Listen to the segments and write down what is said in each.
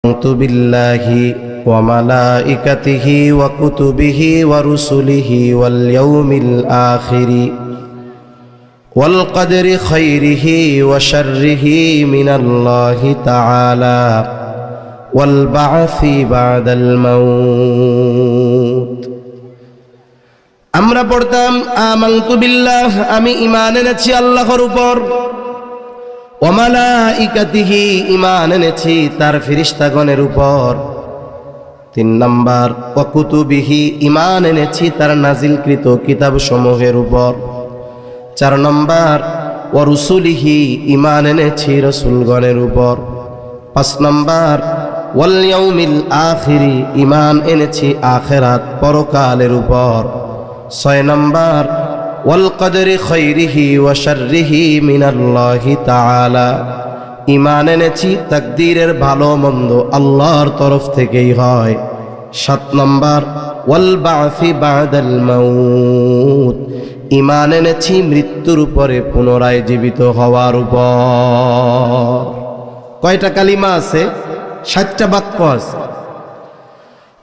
آمنت بالله وملائكته وكتبه ورسله واليوم الآخر والقدر خيره وشره من الله تعالى والبعث بعد الموت। আমরা পড়তাম আমানতু বিল্লাহ, আমি ঈমান এনেছি আল্লাহর উপর, ওয়া মালাইকাতিহি, ঈমান এনেছি তার ফেরেশতাগণের উপর। 3 নাম্বার ওয়া কুতুবিহি, ঈমান এনেছি তার নাজিলকৃত কিতাবসমূহের উপর। 4 নাম্বার ওয়া রুসুলিহি, ঈমান এনেছি রাসূলগণের উপর। 5 নাম্বার ওয়াল ইয়াউমিল আখিরি, ঈমান এনেছি আখিরাত পরকালের উপর। 6 নাম্বার ওয়াল কদরি খাইরিহি ওয়া শাররিহি মিনাল্লাহি তাআলা, ঈমান এনেছি তাকদীরের ভালো মন্দ আল্লাহর তরফ থেকেই হয়। 7 নাম্বার ওয়াল বা'সি বা'দাল মাউত, ঈমান এনেছি মৃত্যুর উপরে পুনরায় জীবিত হওয়ার উপর। কয়টা কালিমা আছে? 7টা বাক্য আছে।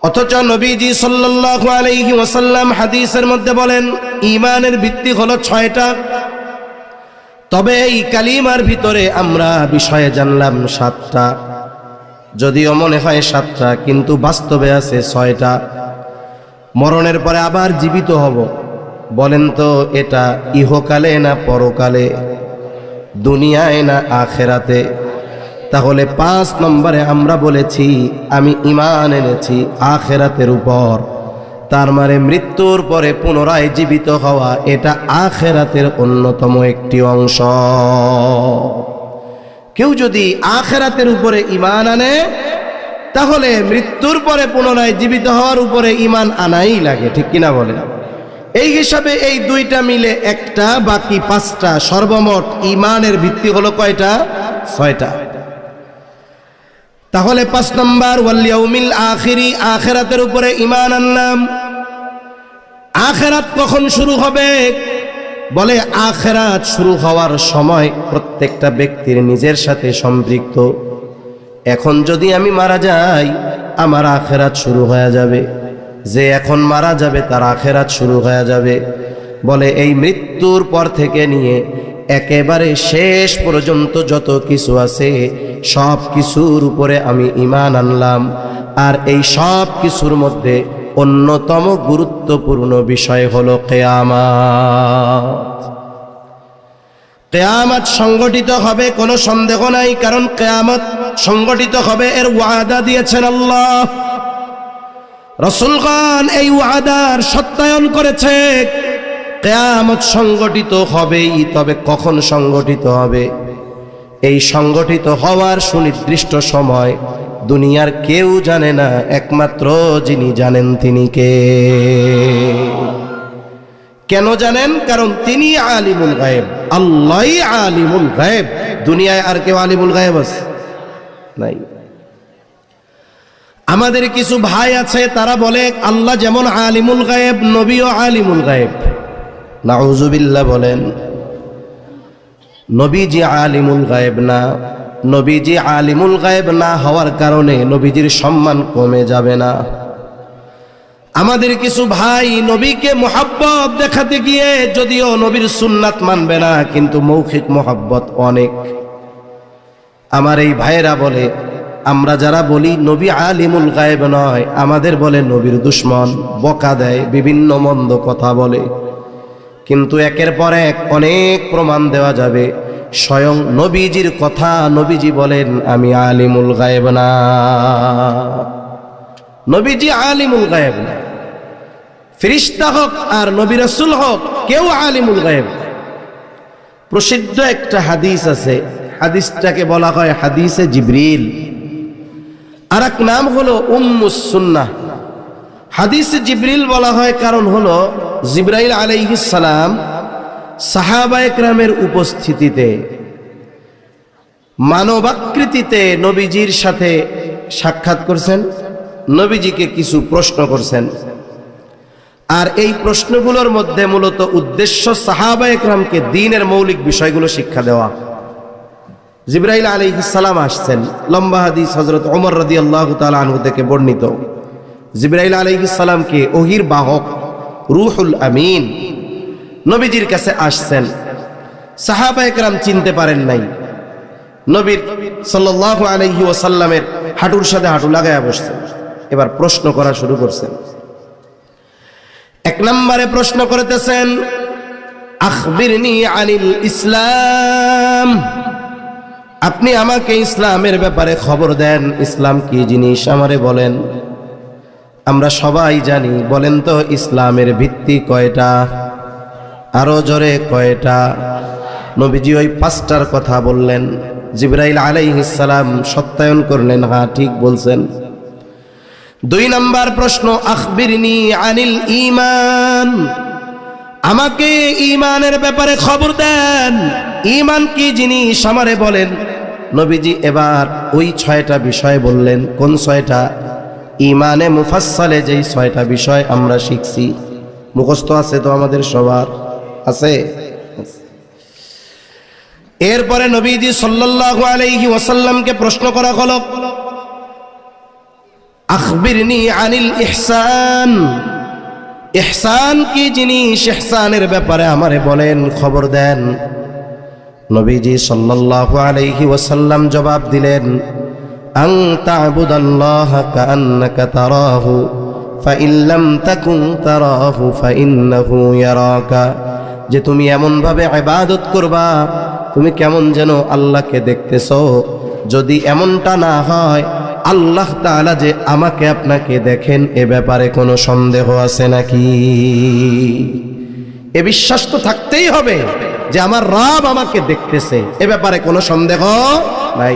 অথচ নবীজি সাল্লাল্লাহু আলাইহি ওয়াসাল্লাম হাদিসের মধ্যে বলেন ঈমানের ভিত্তি হলো 6টা, তবে এই কালিমার ভিতরে আমরা বিষয়ে জানলাম 7টা। যদিও মনে হয় 7টা, কিন্তু বাস্তবে আছে 6টা। মরণের পরে আবার জীবিত হব, বলেন তো এটা ইহকালে না পরকালে, দুনিয়ায় না আখেরাতে? তাহলে 5 নম্বরে আমরা বলেছি আমি ঈমান এনেছি আখেরাতের উপর। তার মানে মৃত্যুর পরে পুনরায় জীবিত হওয়া এটা আখেরাতের অন্যতম একটি অংশ। কেউ যদি আখেরাতের উপরে ঈমান আনে তাহলে মৃত্যুর পরে পুনরায় জীবিত হওয়ার উপরে ঈমান আনাই লাগে, ঠিক কিনা বলেন? এই হিসাবে এই 2টা মিলে 1টা, বাকি 5টা, সর্বমোট ঈমানের ভিত্তি হলো কয়টা? 6টা। তাহলে 5 নাম্বার ওয়াল ইয়াউমিল আখিরি, আখিরাতের উপরে ঈমান আনলাম। আখিরাত কখন শুরু হবে? বলে আখিরাত শুরু হওয়ার সময় প্রত্যেকটা ব্যক্তির নিজের সাথে সম্পৃক্ত। এখন যদি আমি মারা যাই আমার আখিরাত শুরু হয়ে যাবে, যে এখন মারা যাবে তার আখিরাত শুরু হয়ে যাবে। বলে এই মৃত্যুর পর থেকে নিয়ে একেবারে শেষ পর্যন্ত যত কিছু আছে সব কিছুর উপরে আমি ঈমান আনলাম। আর এই সব কিছুর মধ্যে অন্যতম গুরুত্বপূর্ণ বিষয় হলো কিয়ামত। কিয়ামত সংগঠিত হবে, কোনো সন্দেহ নাই, কারণ কিয়ামত সংগঠিত হবে এর ওয়াদা দিয়েছেন আল্লাহ। রাসূলগণ এই ওয়াদার সত্যায়ন করেছে। কিয়ামত সংগঠিত হবেই, তবে কখন সংগঠিত হবে? এই সংগঠিত হওয়ার সুনির্দিষ্ট সময় দুনিয়ার কেউ জানে না, একমাত্র যিনি জানেন তিনি কে? কেন জানেন? কারণ তিনি আলিমুল গায়েব, আল্লাহই আলিমুল গায়েব। দুনিয়ায় আর কেউ আলিমুল গায়েব আছে? নাই। আমাদের কিছু ভাই আছে তারা বলে আল্লাহ যেমন আলিমুল গায়েব, নবীও আলিমুল গায়েব। নাউযুবিল্লাহ বলেন। নবীজি আলিমুল গায়েব না। নবীজি আলিমুল গায়েব না হওয়ার কারণে নবীজির সম্মান কমে যাবে না। আমাদের কিছু ভাই নবীকে মুহাব্বত দেখাতে গিয়ে যদিও নবীর সুন্নাত মানবে না, কিন্তু মৌখিক মুহাব্বত অনেক। আমার এই ভাইয়েরা বলে আমরা যারা বলি নবী আলিমুল গায়েব নয়, আমাদের বলে নবীর দুশমন, বকা দেয়, বিভিন্ন মন্দ কথা বলে। কিন্তু একের পর এক অনেক প্রমাণ দেওয়া যাবে। স্বয়ং নবীজির কথা, নবীজি বলেন আমি আলিমুল গায়েব না। নবীজি আলিমুল গায়েব না। ফেরেশতা হোক আর নবী রাসূল হোক, কেউ আলিমুল গায়েব। প্রসিদ্ধ একটা হাদিস আছে, হাদিসটাকে বলা হয় হাদিসে জিবরিল। আর এক নাম হলো উম্মুস সুন্নাহ। হাদিসে জিবরিল বলা হয় কারণ হলো জিবরাইল আলাইহিস সালাম সাহাবায়ে কেরামের উপস্থিতিতে মানবাকৃতিতে নবীজির সাথে সাক্ষাৎ করছেন, নবীজিকে কিছু প্রশ্ন করছেন। আর এই প্রশ্নগুলোর মধ্যে মূলত উদ্দেশ্য সাহাবায়ে কেরামকে দ্বীনের মৌলিক বিষয়গুলো শিক্ষা দেওয়া। জিবরাইল আলাইহিস সালাম আসছেন। লম্বা হাদিস, হযরত ওমর রাদিয়াল্লাহু তাআলা আনহু থেকে বর্ণিত। জিবরাইল আলাইহিস সালামকে ওহীর বাহক রূহুল আমিন নবীজির কাছে আসছেন। সাহাবায়ে কেরাম চিনতে পারেন নাই। নবীর সাল্লাল্লাহু আলাইহি ওয়াসাল্লামের হাঁটুর সাথে হাঁটু লাগায়া বসছেন। এবার প্রশ্ন করা শুরু করছেন। এক নম্বরে প্রশ্ন করতেছেন, আখবিরনি আনিল ইসলাম, আপনি আমাকে ইসলামের ব্যাপারে খবর দেন। ইসলাম কি জিনিস আমারে বলেন। আমরা সবাই জানি, বলেন তো ইসলামের ভিত্তি কয়টা? আরো জোরে কয়টা? নবীজি ওই পাঁচটার কথা বললেন। জিবরাইল আলাইহিস সালাম সত্যায়ন করলেন, হ্যাঁ ঠিক বলছেন। দুই নাম্বার প্রশ্ন, আখবিরনি আনিল ঈমান, আমাকে ঈমানের ব্যাপারে খবর দেন। ঈমান কি জিনিস আমারে বলেন। নবীজি এবার ওই 6টা বিষয় বললেন। কোন 6টা? ঈমানে মুফাসসালে যেই 6টা বিষয় আমরা শিখছি, মুখস্থ আছে তো আমাদের সবার? আছে। এরপরে নবীজি সাল্লাল্লাহু আলাইহি ওয়াসাল্লামকে প্রশ্ন করা হলো, আখবিরনি আনিল ইহসান, ইহসান কি জিনিস, ইহসানের ব্যাপারে আমারে বলেন, খবর দেন। নবীজি সাল্লাল্লাহু আলাইহি ওয়াসাল্লাম জবাব দিলেন, আন তা'বুদাল্লাহা কাআন্নাকা তারাহু ফাইন লাম তাকুন তারাহু ফাইন্নাহু ইয়ারাকা, যে তুমি এমন ভাবে ইবাদত করবা তুমি কেমন যেন আল্লাহকে দেখতেছো। যদি এমনটা না হয়, আল্লাহ তাআলা যে আমাকে আপনাকে দেখেন, এ ব্যাপারে কোনো সন্দেহ আছে নাকি? এ বিশ্বাস তো থাকতেই হবে যে আমার রব আমাকে দেখতেছে, এ ব্যাপারে কোনো সন্দেহ নাই।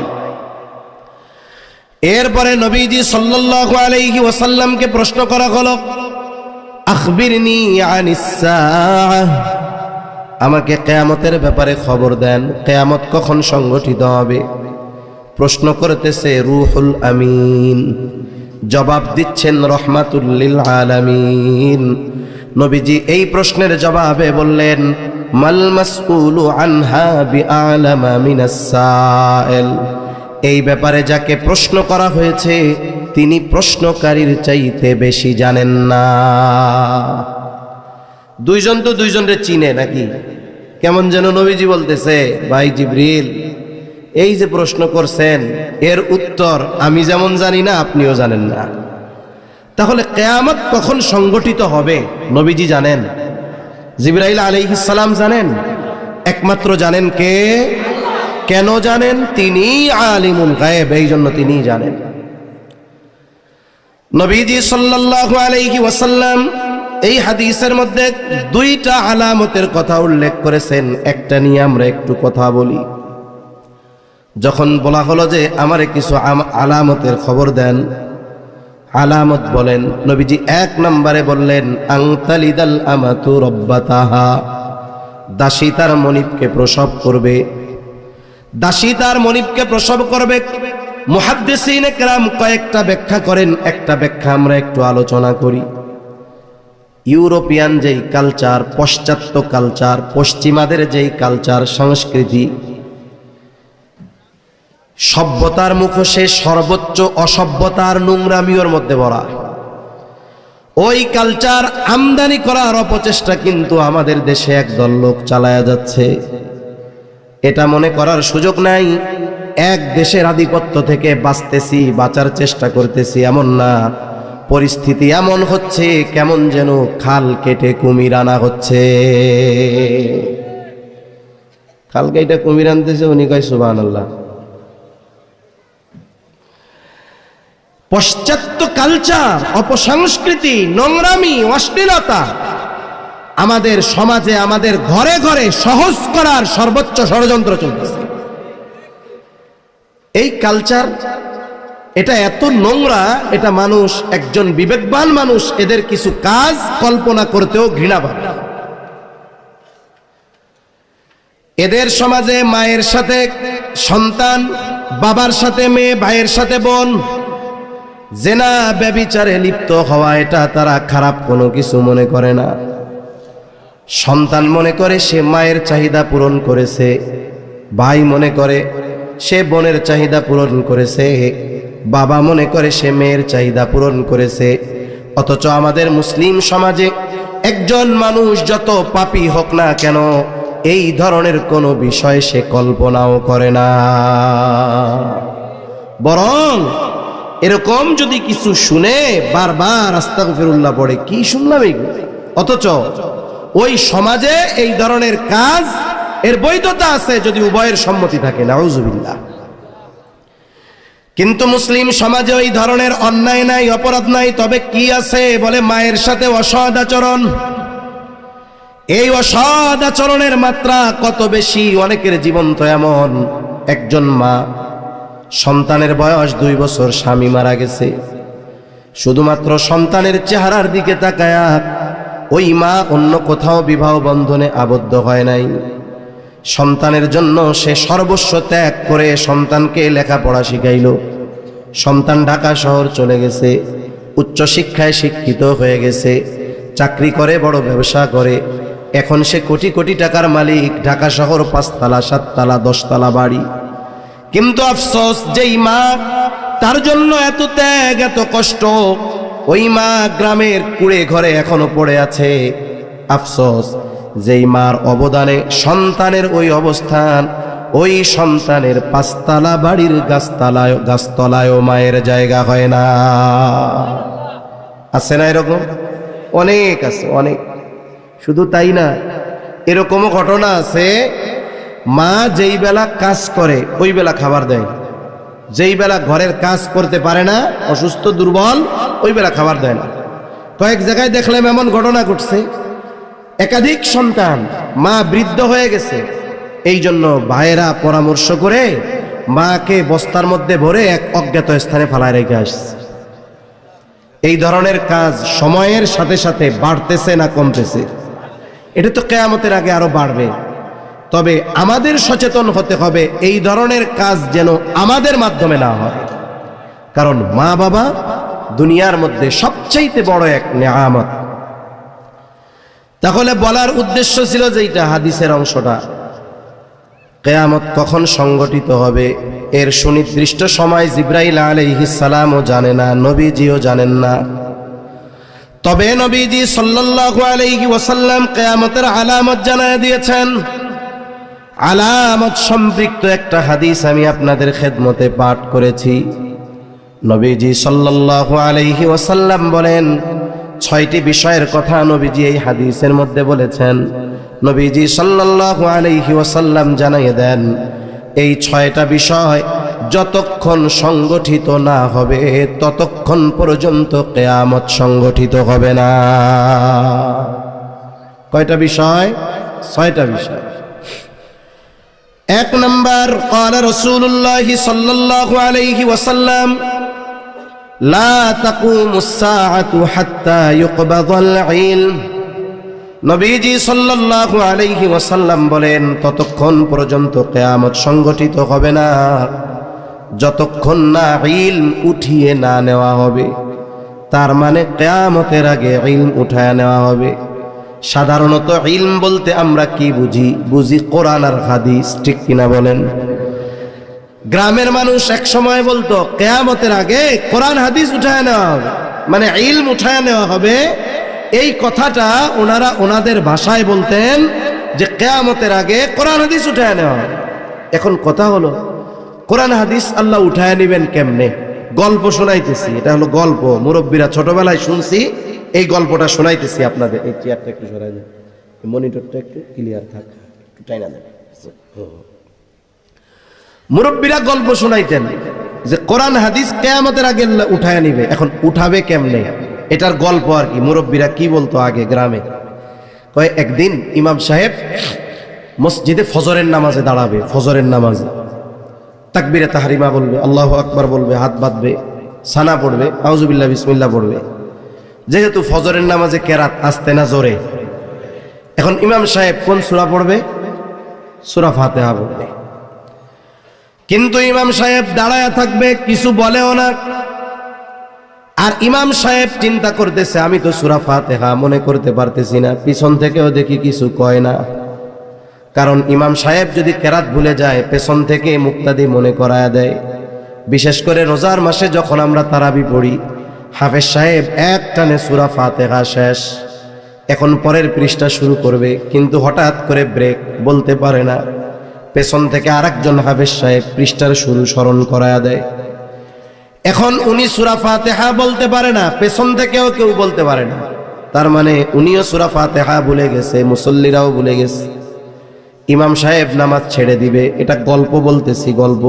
এরপরে নবীজি সাল্লাল্লাহু আলাইহি ওয়াসাল্লামকে প্রশ্ন করা হলো, আখবিরনি আনিস সাআহ, আমাকে কিয়ামতের ব্যাপারে খবর দেন। কিয়ামত কখন সংগঠিত হবে? প্রশ্ন করতেছে রূহুল আমিন, জবাব দিচ্ছেন রহমাতুল লিল আলামিন। নবীজি এই প্রশ্নের জবাবে বললেন, মাল মাসউলু আনহা বিআলামা মিনাস সাইল, এই ব্যাপারে যাকে প্রশ্ন করা হয়েছে তিনি প্রশ্নকারীর চাইতে বেশি জানেন না। দুইজন তো দুইজনরে চিনে নাকি? কেমন যেন নবীজি বলতেছে, ভাই জিবরিল, এই যে প্রশ্ন করছেন এর উত্তর আমি যেমন জানি না আপনিও জানেন না। তাহলে কিয়ামত কখন সংগঠিত হবে নবীজি জানেন, জিবরাইল আলাইহিস সালাম জানেন, একমাত্র জানেন কে? কেন জানেন? তিনি আলিমুল গায়ব, এই জন্য তিনি জানেন। নবীজি সাল্লাল্লাহু আলাইহি ওয়াসাল্লাম এই হাদিসের মধ্যে 2টা আলামতের কথা উল্লেখ করেছেন। একটা নিয়ে আমরা একটু কথা বলি। যখন বলা হলো যে আমারে কিছু আলামতের খবর দেন, আলামত বলেন, নবীজি 1 নম্বরে বললেন, আনতালিদাল আমাতু রব্বাতাহা, দাসী তার মনিবকে প্রসব করবে। দাসী তার মনিবকে প্রসব করবে। মুহাদ্দিসিনে কেরাম কয়েকটা ব্যাখ্যা করেন, একটা ব্যাখ্যা আমরা একটু আলোচনা করি। ইউরোপিয়ান যেই কালচার, পাশ্চাত্য কালচার, পশ্চিমাদের যেই কালচার সংস্কৃতি, সভ্যতার মুখোশে সর্বোচ্চ অসভ্যতার নোংরামির মধ্যে ভরা, ওই কালচার আমদানি করার অপচেষ্টা কিন্তু আমাদের দেশে একদল লোক চালায়া যাচ্ছে। এটা মনে করার সুযোগ নাই এক দেশের আধিপত্য থেকে বাঁচতেছি, বাঁচার চেষ্টা করতেছি, এমন না। পরিস্থিতি এমন হচ্ছে কেমন যেন খাল কেটে কুমির আনা হচ্ছে। খাল কেটে কুমির আনতেছে, উনি কয় সুবহানাল্লাহ। পাশ্চাত্য কালচার, অপসংস্কৃতি, নোংরামি, অশ্লীলতা আমাদের সমাজে, আমাদের ঘরে ঘরে সহজ করার সর্বোচ্চ ষড়যন্ত্র চলতেছে। এই কালচার, এটা এত নোংরা, এটা মানুষ, একজন বিবেকবান মানুষ এদের কিছু কাজ কল্পনা করতেও ঘৃণা পাবে। এদের সমাজে মায়ের সাথে সন্তান, বাবার সাথে মেয়ে, ভাইয়ের সাথে বোন, জেনা ব্যভিচারে লিপ্ত হওয়া, এটা তারা খারাপ কোনো কিছু মনে করে না। সন্তান মনে করে সে মায়ের চাহিদা পূরণ করেছে, ভাই মনে করে সে বোনের চাহিদা পূরণ করেছে, বাবা মনে করে সে মেয়ের চাহিদা পূরণ করেছে। অথচ আমাদের মুসলিম সমাজে একজন মানুষ যত পাপী হোক না কেন, এই ধরনের কোনো বিষয় সে কল্পনাও করে না। বরং এরকম যদি কিছু শুনে বারবার আস্তাগফিরুল্লাহ পড়ে, কি শুনলাম এইগুলো। অথচ ওই সমাজে এই ধরনের কাজ এর বৈধতা আছে যদি উভয়ের সম্মতি থাকে, নাউজুবিল্লাহ। কিন্তু মুসলিম সমাজে ওই ধরনের অন্যায় নাই, অপরাধ নাই। তবে কি আছে বলে, মায়ের সাথে অসৎ আচরণ। এই অসৎ আচরণের মাত্রা কত বেশি। অনেকের জীবন তো এমন, একজন মা সন্তানের বয়স 2 বছর, স্বামী মারা গেছে, শুধুমাত্র সন্তানের চেহারার দিকে তাকায়া ওই মা অন্য কোথাও বিবাহ বন্ধনে আবদ্ধ হয় নাই। সন্তানের জন্য সে সর্বস্ব ত্যাগ করে সন্তানকে লেখাপড়া শিখাইল। সন্তান ঢাকা শহর চলে গেছে, উচ্চশিক্ষায় শিক্ষিত হয়ে গেছে, চাকরি করে, বড় ব্যবসা করে। এখন সে কোটি কোটি টাকার মালিক, ঢাকা শহর 5 তলা 7 তলা 10 তলা বাড়ি। কিন্তু আফসোস, যেই মা তার জন্য এত ত্যাগ এত কষ্ট, ওই মা গ্রামের কুড়ে ঘরে এখনো পড়ে আছে। আফসোস, যেই মার অবদানে সন্তানের ওই অবস্থান, ওই সন্তানের 5 তলা বাড়ির গাছতলায়ও মায়ের জায়গা হয় না। আছে না এরকম? অনেক আছে, অনেক। শুধু তাই না, এরকমও ঘটনা আছে, মা যেই বেলা কাজ করে ওই বেলা খাবার দেয়, যেই বেলা ঘরের কাজ করতে পারে না, অসুস্থ দুর্বল, ওই বেলা খাবার দেয় না। কয়েক জায়গায় দেখলাম এমন ঘটনা ঘটছে, একাধিক সন্তান, মা বৃদ্ধ হয়ে গেছে, এই জন্য ভাইয়েরা পরামর্শ করে মাকে বস্তার মধ্যে ভরে এক অজ্ঞাত স্থানে ফেলায় রেখে আসছে। এই ধরনের কাজ সময়ের সাথে সাথে বাড়তেছে না কমতেছে? এটা তো কিয়ামতের আগে আরো বাড়বে। তবে আমাদের সচেতন হতে হবে এই ধরনের কাজ যেন আমাদের মাধ্যমে না হয়। কারণ মা বাবা দুনিয়ার মধ্যে সবচাইতে বড় এক নেয়ামত। তাহলে বলার উদ্দেশ্য ছিল যে এইটা হাদিসের অংশটা, কিয়ামত কখন সংগঠিত হবে এর সুনির্দিষ্ট সময় জিবরাইল আলাইহিস সালামও জানে না, নবীজিও জানেন না। তবে নবীজি সাল্লাল্লাহু আলাইহি ওয়াসাল্লাম কিয়ামতের আলামত জানায় দিয়েছেন। আলামত সম্পৃক্ত একটা হাদিস আমি আপনাদের খেদমতে পাঠ করেছি। নবীজি সাল্লাল্লাহু আলাইহি ওয়াসাল্লাম বলেন, 6টি বিষয়ের কথা নবীজি এই হাদিসের মধ্যে বলেছেন। নবীজি সাল্লাল্লাহু আলাইহি ওয়াসাল্লাম জানিয়ে দেন, এই 6টা বিষয় যতক্ষণ সংগঠিত না হবে ততক্ষণ পর্যন্ত কিয়ামত সংগঠিত হবে না। কয়টা বিষয়? 6টা বিষয়। 1 নম্বর, قال رسول الله صلى الله عليه وسلم لا تقوم الساعة حتى يقبض العلم। নবীজি সাল্লাল্লাহু আলাইহি ওয়াসাল্লাম বলেন, ততক্ষণ পর্যন্ত কিয়ামত সংগঠিত হবে না যতক্ষণ না ইলম উঠিয়ে না নেওয়া হবে। তার মানে কিয়ামতের আগে ইলম উঠায় নেওয়া হবে। সাধারণত ইলম বলতে আমরা কি বুঝি? কোরআন আর হাদিস, ঠিক কিনা বলেন? গ্রামের মানুষ এক সময় বলতো কিয়ামতের আগে কোরআন হাদিস উঠায় নেওয়া হবে, মানে ইলম উঠায় নেওয়া হবে। এই কথাটা ওনারা ওনাদের ভাষায় বলতেন যে কিয়ামতের আগে কোরআন হাদিস উঠায় নেওয়া হবে। এখন কথা হলো, কোরআন হাদিস আল্লাহ উঠায় নেবেন কেমনে? গল্প শোনাইতেছি, এটা হলো গল্প, মুরব্বীরা ছোটবেলায় শুনছি, এই গল্পটা শোনাইতেছি আপনাদের। এই চেয়ারটা একটু সরাই দেন, মনিটরটা একটু ক্লিয়ার থাক, একটু টাইনা দেন। মুরব্বীরা গল্প শোনাইতেন যে কোরআন হাদিস কিয়ামতের আগে উঠায় নিবে। এখন উঠাবে কেমনে, এটার গল্প আর কি। মুরব্বীরা কি বলতো আগে গ্রামে, কয় একদিন ইমাম সাহেব মসজিদে ফজরের নামাজে দাঁড়াবে। ফজরের নামাজে তাকবীরে তাহরিমা বলবে, আল্লাহু আকবার বলবে, হাত বাঁধবে, সানা পড়বে, আউযুবিল্লাহ বিসমিল্লাহ পড়বে। যেহেতু ফজরের নামাজে কেরাত আসতে না জোরে, এখন ইমাম সাহেব কোন সূরা পড়বে? সূরা ফাতিহা পড়বে। কিন্তু ইমাম সাহেব দাঁড়ায়া থাকবে, কিছু বলেও না। আর ইমাম সাহেব চিন্তা করতেছে, আমি তো সূরা ফাতিহা মনে করতে পারতেছি না, পিছন থেকেও দেখি কিছু কয় না। কারণ ইমাম সাহেব যদি কেরাত ভুলে যায় পেছন থেকে মুক্তাদি মনে করায় দেয়। বিশেষ করে রোজার মাসে যখন আমরা তারাবি পড়ি, হাফেজ সাহেব এক টানে সূরা ফাতিহা শেষ, এখন পরের পৃষ্ঠা শুরু করবে, কিন্তু হঠাৎ করে ব্রেক, বলতে পারে না। পেছন থেকে আরেকজন হাফেজ সাহেব পৃষ্ঠার শুরু স্মরণ করায় দেয়। এখন উনি সূরা ফাতিহা বলতে পারে না, পেছন থেকেও কেউ বলতে পারে না। তার মানে উনিও সূরা ফাতিহা ভুলে গেছে, মুসল্লিরাও ভুলে গেছে। ইমাম সাহেব নামাজ ছেড়ে দিবে, এটা গল্প বলতেছি, গল্প।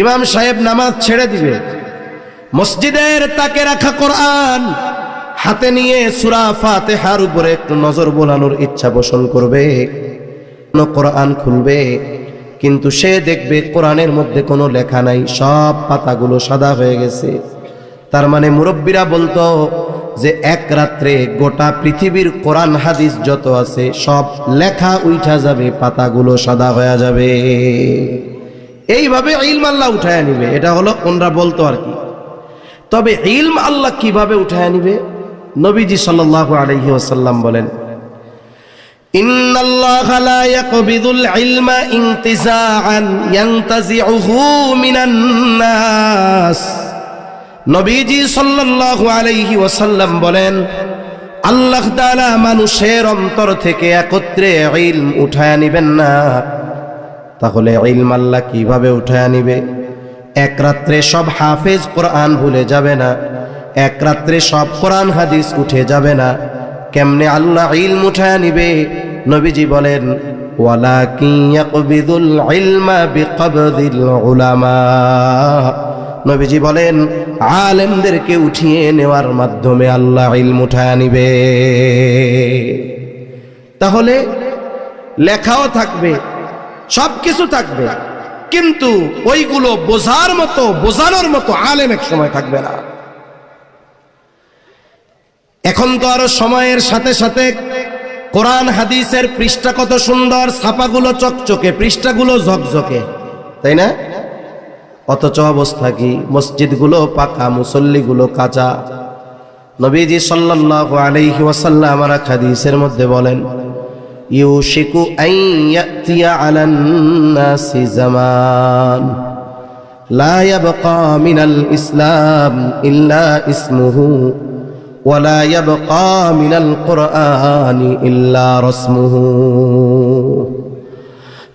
ইমাম সাহেব নামাজ ছেড়ে দিবে, মসজিদের তাকে রাখা কোরআন হাতে নিয়ে সূরা ফাতিহার উপরে একটু নজর বোলানোর ইচ্ছা পোষণ করবে, কোরআন খুলবে, কিন্তু সে দেখবে কোরআনের মধ্যে কোনো লেখা নাই, সব পাতাগুলো সাদা হয়ে গেছে। তার মানে মুরব্বীরা বলতো যে এক রাত্রে গোটা পৃথিবীর কোরআন হাদিস যত আছে সব লেখা উঠা যাবে, পাতাগুলো সাদা হয়ে যাবে। এইভাবে ইলম আল্লাহ উঠায় নিবে, এটা হলো ওনরা বলতো আর কি। তবে ইলম আল্লাহ কিভাবে উঠায় নিবে? নবীজি সাল্লাল্লাহু আলাইহি ওয়াসাল্লাম বলেন, ইন্নাল্লাহা লা ইয়াকবিদুল ইলমা ইনতিজাআন ইয়ানতাজিউহু মিনান নাস। নবীজি সাল্লাল্লাহু আলাইহি ওয়াসাল্লাম বলেন, আল্লাহ তাআলা মানুষের অন্তর থেকে একত্রে ইলম উঠায় নিবেন না। তাহলে ইলম আল্লাহ কিভাবে উঠায় নিবে? এক রাত্রে সব হাফেজ কোরআন ভুলে যাবে না, এক রাত্রে সব কোরআন হাদিস উঠে যাবে না। কেমনে আল্লাহ ইলম উঠায় নিবে? নবীজি বলেন, ওয়ালাকিন ইয়াকবিদুল ইলমা বিকবদিল উলামা। নবীজি বলেন, আলেমদেরকে উঠিয়ে নেওয়ার মাধ্যমে আল্লাহ ইলম উঠায় নিবে। তাহলে লেখাও থাকবে, সব কিছু থাকবে, কিন্তু ওইগুলো বোঝার মতো, বোঝানোর মতো আলেম এক সময় থাকবে না। এখন তো আরো সময়ের সাথে সাথে কোরআন হাদিসের পৃষ্ঠা কত সুন্দর, ছাপাগুলো চকচকে, পৃষ্ঠাগুলো ঝকঝকে, তাই না? অথচ অবস্থা কি? মসজিদগুলো পাকা, মুসল্লিগুলো কাঁচা। নবীজি সাল্লাল্লাহু আলাইহি ওয়াসাল্লাম আমার হাদিসের মধ্যে বলেন, ইউশিকু আন ইয়াতিয়া আলান নাসি জামান লা ইয়াবকা মিনাল ইসলাম ইল্লা ইসমুহু ওয়া লা ইয়াবকা মিনাল কুরআনি ইল্লা রাসমুহু।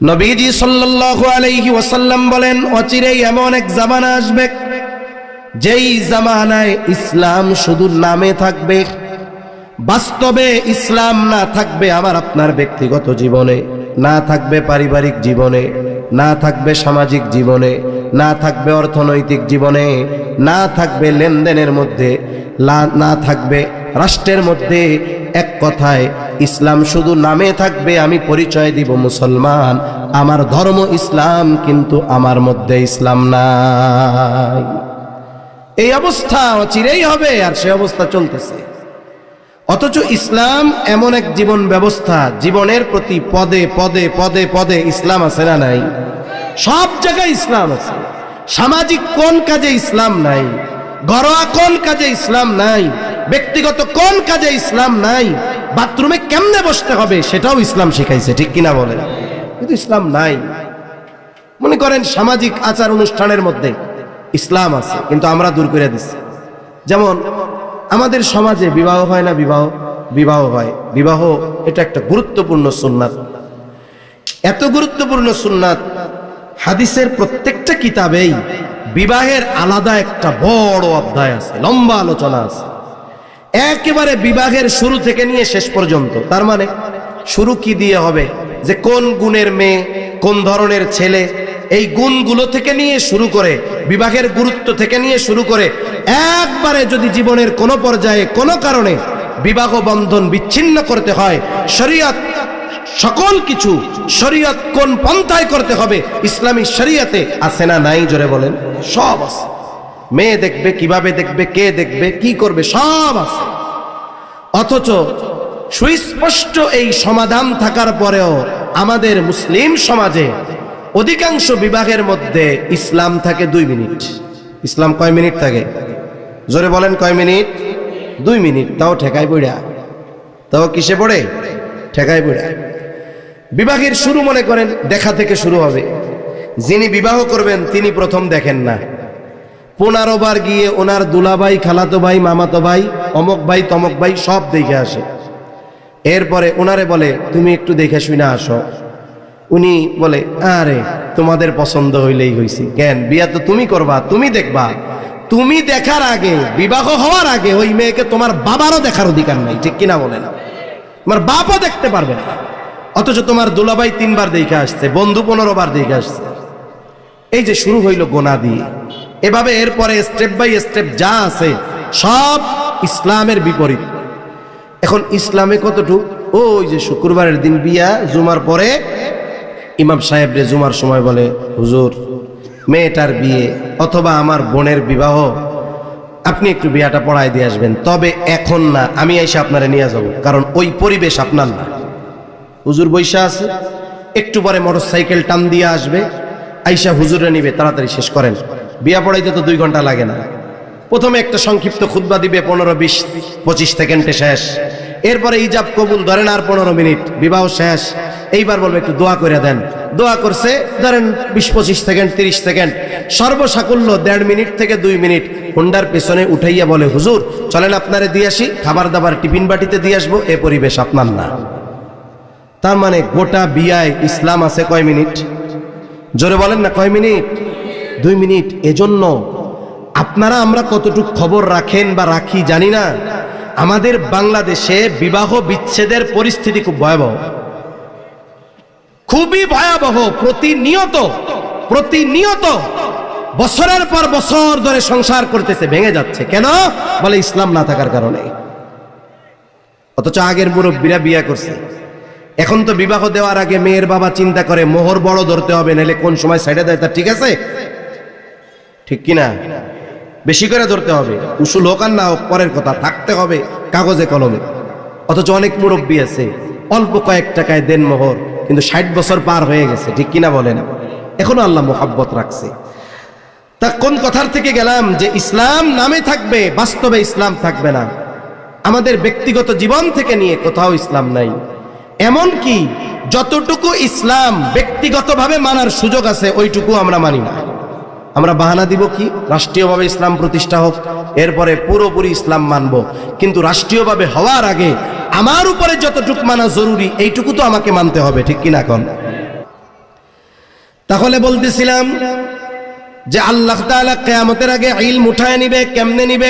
নবীজি সাল্লাল্লাহু আলাইহি ওয়াসাল্লাম বলেন, অচিরেই এমন এক জামানা আসবে যেই জামানায় ইসলাম শুধু নামে থাকবে, বাস্তবে ইসলাম না থাকবে। আমার আপনার ব্যক্তিগত জীবনে না থাকবে, পারিবারিক জীবনে না থাকবে, সামাজিক জীবনে না থাকবে, অর্থনৈতিক জীবনে না থাকবে, লেনদেনের মধ্যে না থাকবে, রাষ্ট্রের মধ্যে। এক কথায় ইসলাম শুধু নামে থাকবে, আমি পরিচয় দিব মুসলমান, আমার ধর্ম ইসলাম, কিন্তু আমার মধ্যে ইসলাম নাই। এই অবস্থা অচিরেই হবে, আর সে অবস্থা চলতেছে। অথচ ইসলাম এমন এক জীবন ব্যবস্থা, জীবনের প্রতি পদে পদে পদে পদে ইসলাম আছে না নাই? সব জায়গায় ইসলাম আছে। সামাজিক কোন কাজে ইসলাম নাই? ঘরোয়া কোন কাজে ইসলাম নাই? ব্যক্তিগত কোন কাজে ইসলাম নাই? বাথরুমে কেমনে বসতে হবে সেটাও ইসলাম শিখাইছে, ঠিক কিনা বলেন? কিন্তু ইসলাম নাই। মনে করেন সামাজিক আচার অনুষ্ঠানের মধ্যে ইসলাম আছে, কিন্তু আমরা দূর করে দিচ্ছি। যেমন আমাদের সমাজে বিবাহ হয় না? বিবাহ হয়। বিবাহ এটা একটা গুরুত্বপূর্ণ সুন্নাত, এত গুরুত্বপূর্ণ সুন্নাত, হাদিসের প্রত্যেকটা কিতাবেই বিবাহের আলাদা একটা বড় অধ্যায় আছে, লম্বা আলোচনা আছে, একেবারে বিবাহের শুরু থেকে নিয়ে শেষ পর্যন্ত। তার মানে শুরু কি দিয়ে হবে? যে কোন গুণের মেয়ে, কোন ধরনের ছেলে, এই গুণগুলো থেকে নিয়ে শুরু করে, বিবাহের গুরুত্ব থেকে নিয়ে শুরু করে, একবারে যদি জীবনের কোনো পর্যায়ে কোনো কারণে বিবাহ বন্ধন বিচ্ছিন্ন করতে হয়, শরীয়ত সকল কিছু, শরীয়ত কোন পন্থায় করতে হবে, ইসলামী শরীয়তে আছে না নাই? জোরে বলেন। সব আছে। মেয়ে দেখবে, কিভাবে দেখবে, কে দেখবে, কি করবে, সব আছে। অথচ সুস্পষ্ট এই সমাধান থাকার পরেও আমাদের মুসলিম সমাজে অধিকাংশ বিবাহের মধ্যে ইসলাম থাকে 2 মিনিট। ইসলাম কয় মিনিট থাকে? জোরে বলেন, কয় মিনিট? 2 মিনিট। তাও ঠেকায় পড়া, তাও কিসে পড়ে? ঠেকায় পড়া। বিবাহের শুরু মনে করেন দেখা থেকে শুরু হবে। যিনি বিবাহ করবেন তিনি প্রথম দেখেন না, 15 বার গিয়ে ওনার দুলাভাই, খালাতো ভাই, মামাতো ভাই, অমক ভাই, তমক ভাই সব দেখে আসে। এরপরে ওনারে বলে তুমি একটু দেখে শুনে আসো। উনি বলে আরে তোমাদের পছন্দ হইলেই হইছে, কেন বিয়া তো তুমি করবা, তুমি দেখবা। তুমি দেখার আগে, বিবাহ হওয়ার আগে ওই মেয়েকে তোমার বাবারও দেখার অধিকার নাই, ঠিক কিনা বলেন? তোমার বাপও দেখতে পারবে না। অথচ তোমার দুলাভাই 3 বার দেখে আসছে, বন্ধু 15 বার দেখে আসছে। এই যে শুরু হইল গোনা দিয়ে। এভাবে এরপরে স্টেপ বাই স্টেপ যা আছে সব ইসলামের বিপরীত। এখন ইসলামে কতটুকু, ওই যে শুক্রবারের দিন বিয়া, জুমার পরে ইমাম সাহেব রে জুমার সময় বলে হুজুর মেয়েটার বিয়ে অথবা আমার বোনের বিবাহ, আপনি একটু বিয়াটা পড়ায় দিয়ে আসবেন, তবে এখন না, আমি এসে আপনারা নিয়ে যাব, কারণ ওই পরিবেশ আপনার না। হুজুর বৈশা আছে, একটু পরে মোটরসাইকেল টান দিয়ে আসবে, আইসা হুজুরে নিবে, তাড়াতাড়ি শেষ করেন। বিয়া পড়াইতে তো 2 ঘন্টা লাগে না। প্রথমে একটা সংক্ষিপ্ত খুতবা দিবে, 15-20-25 সেকেন্ডে শেষ। এরপরে ইজাব কবুল ধরেন আর 15 মিনিট, বিবাহ শেষ। এইবার বলবে একটু দোয়া করে দেন। দোয়া করছে ধরেন 20-25 সেকেন্ড, 30 সেকেন্ড, সর্বসাকুল্য 1.5 মিনিট থেকে 2 মিনিট হুন্ডার পেছনে উঠাইয়া বলে হুজুর চলেন আপনারে দিয়ে আসি, খাবার দাবার টিফিন বাটিতে দিয়ে আসবো, এ পরিবেশ আপনার না। তার মানে গোটা বিয়ায় ইসলাম আছে কয় মিনিট? জোরে বলেন না, কয় মিনিট? 2 মিনিট। এজন্য আপনারা আমরা কতটুকু খবর রাখেন বা রাখি জানি না, আমাদের বাংলাদেশে বিবাহ বিচ্ছেদের পরিস্থিতি খুব ভয়াবহ, খুবই ভয়াবহ। প্রতিনিয়ত বছরের পর বছর ধরে সংসার করতেছে, ভেঙে যাচ্ছে। কেন? বলে ইসলাম না থাকার কারণে। অথচ আগের মুরব্বীরা বিয়ে করছে। এখন তো বিবাহ দেওয়ার আগে মেয়ের বাবা চিন্তা করে মোহর বড় ধরতে হবে, নাহলে কোন সময় সাইডে দেয়, তা ঠিক আছে, ঠিক কিনা? বেশি করে ধরতে হবে, উসুল হোক আর না হোক পরের কথা, থাকতে হবে কাগজে কলমে। অথচ অনেক মুরব্বী আছে অল্প কয়েক টাকায় দেন মোহর, কিন্তু 60 বছর পার হয়ে গেছে, ঠিক কিনা বলেন? এখনো আল্লাহ মোহাব্বত রাখছে। তা কোন কথার থেকে গেলাম যে ইসলাম নামে থাকবে, বাস্তবে ইসলাম থাকবে না। আমাদের ব্যক্তিগত জীবন থেকে নিয়ে কোথাও ইসলাম নাই। এমন কি যতটুকু ইসলাম ব্যক্তিগতভাবে মানার সুযোগ আছে ওইটুকু আমরা মানি না। আমরা বাহানা দিব কি রাষ্ট্রীয়ভাবে ইসলাম প্রতিষ্ঠা হোক, এরপরে পুরোপুরি ইসলাম মানব। কিন্তু রাষ্ট্রীয়ভাবে হওয়ার আগে আমার উপরে যতটুকু মানা জরুরি এইটুকু তো আমাকে মানতে হবে, ঠিক কিনা? এখন তাহলে বলতেছিলাম যে আল্লাহ তাআলা কিয়ামতের আগে ইলম উঠায় নিবে। কেমনে নিবে?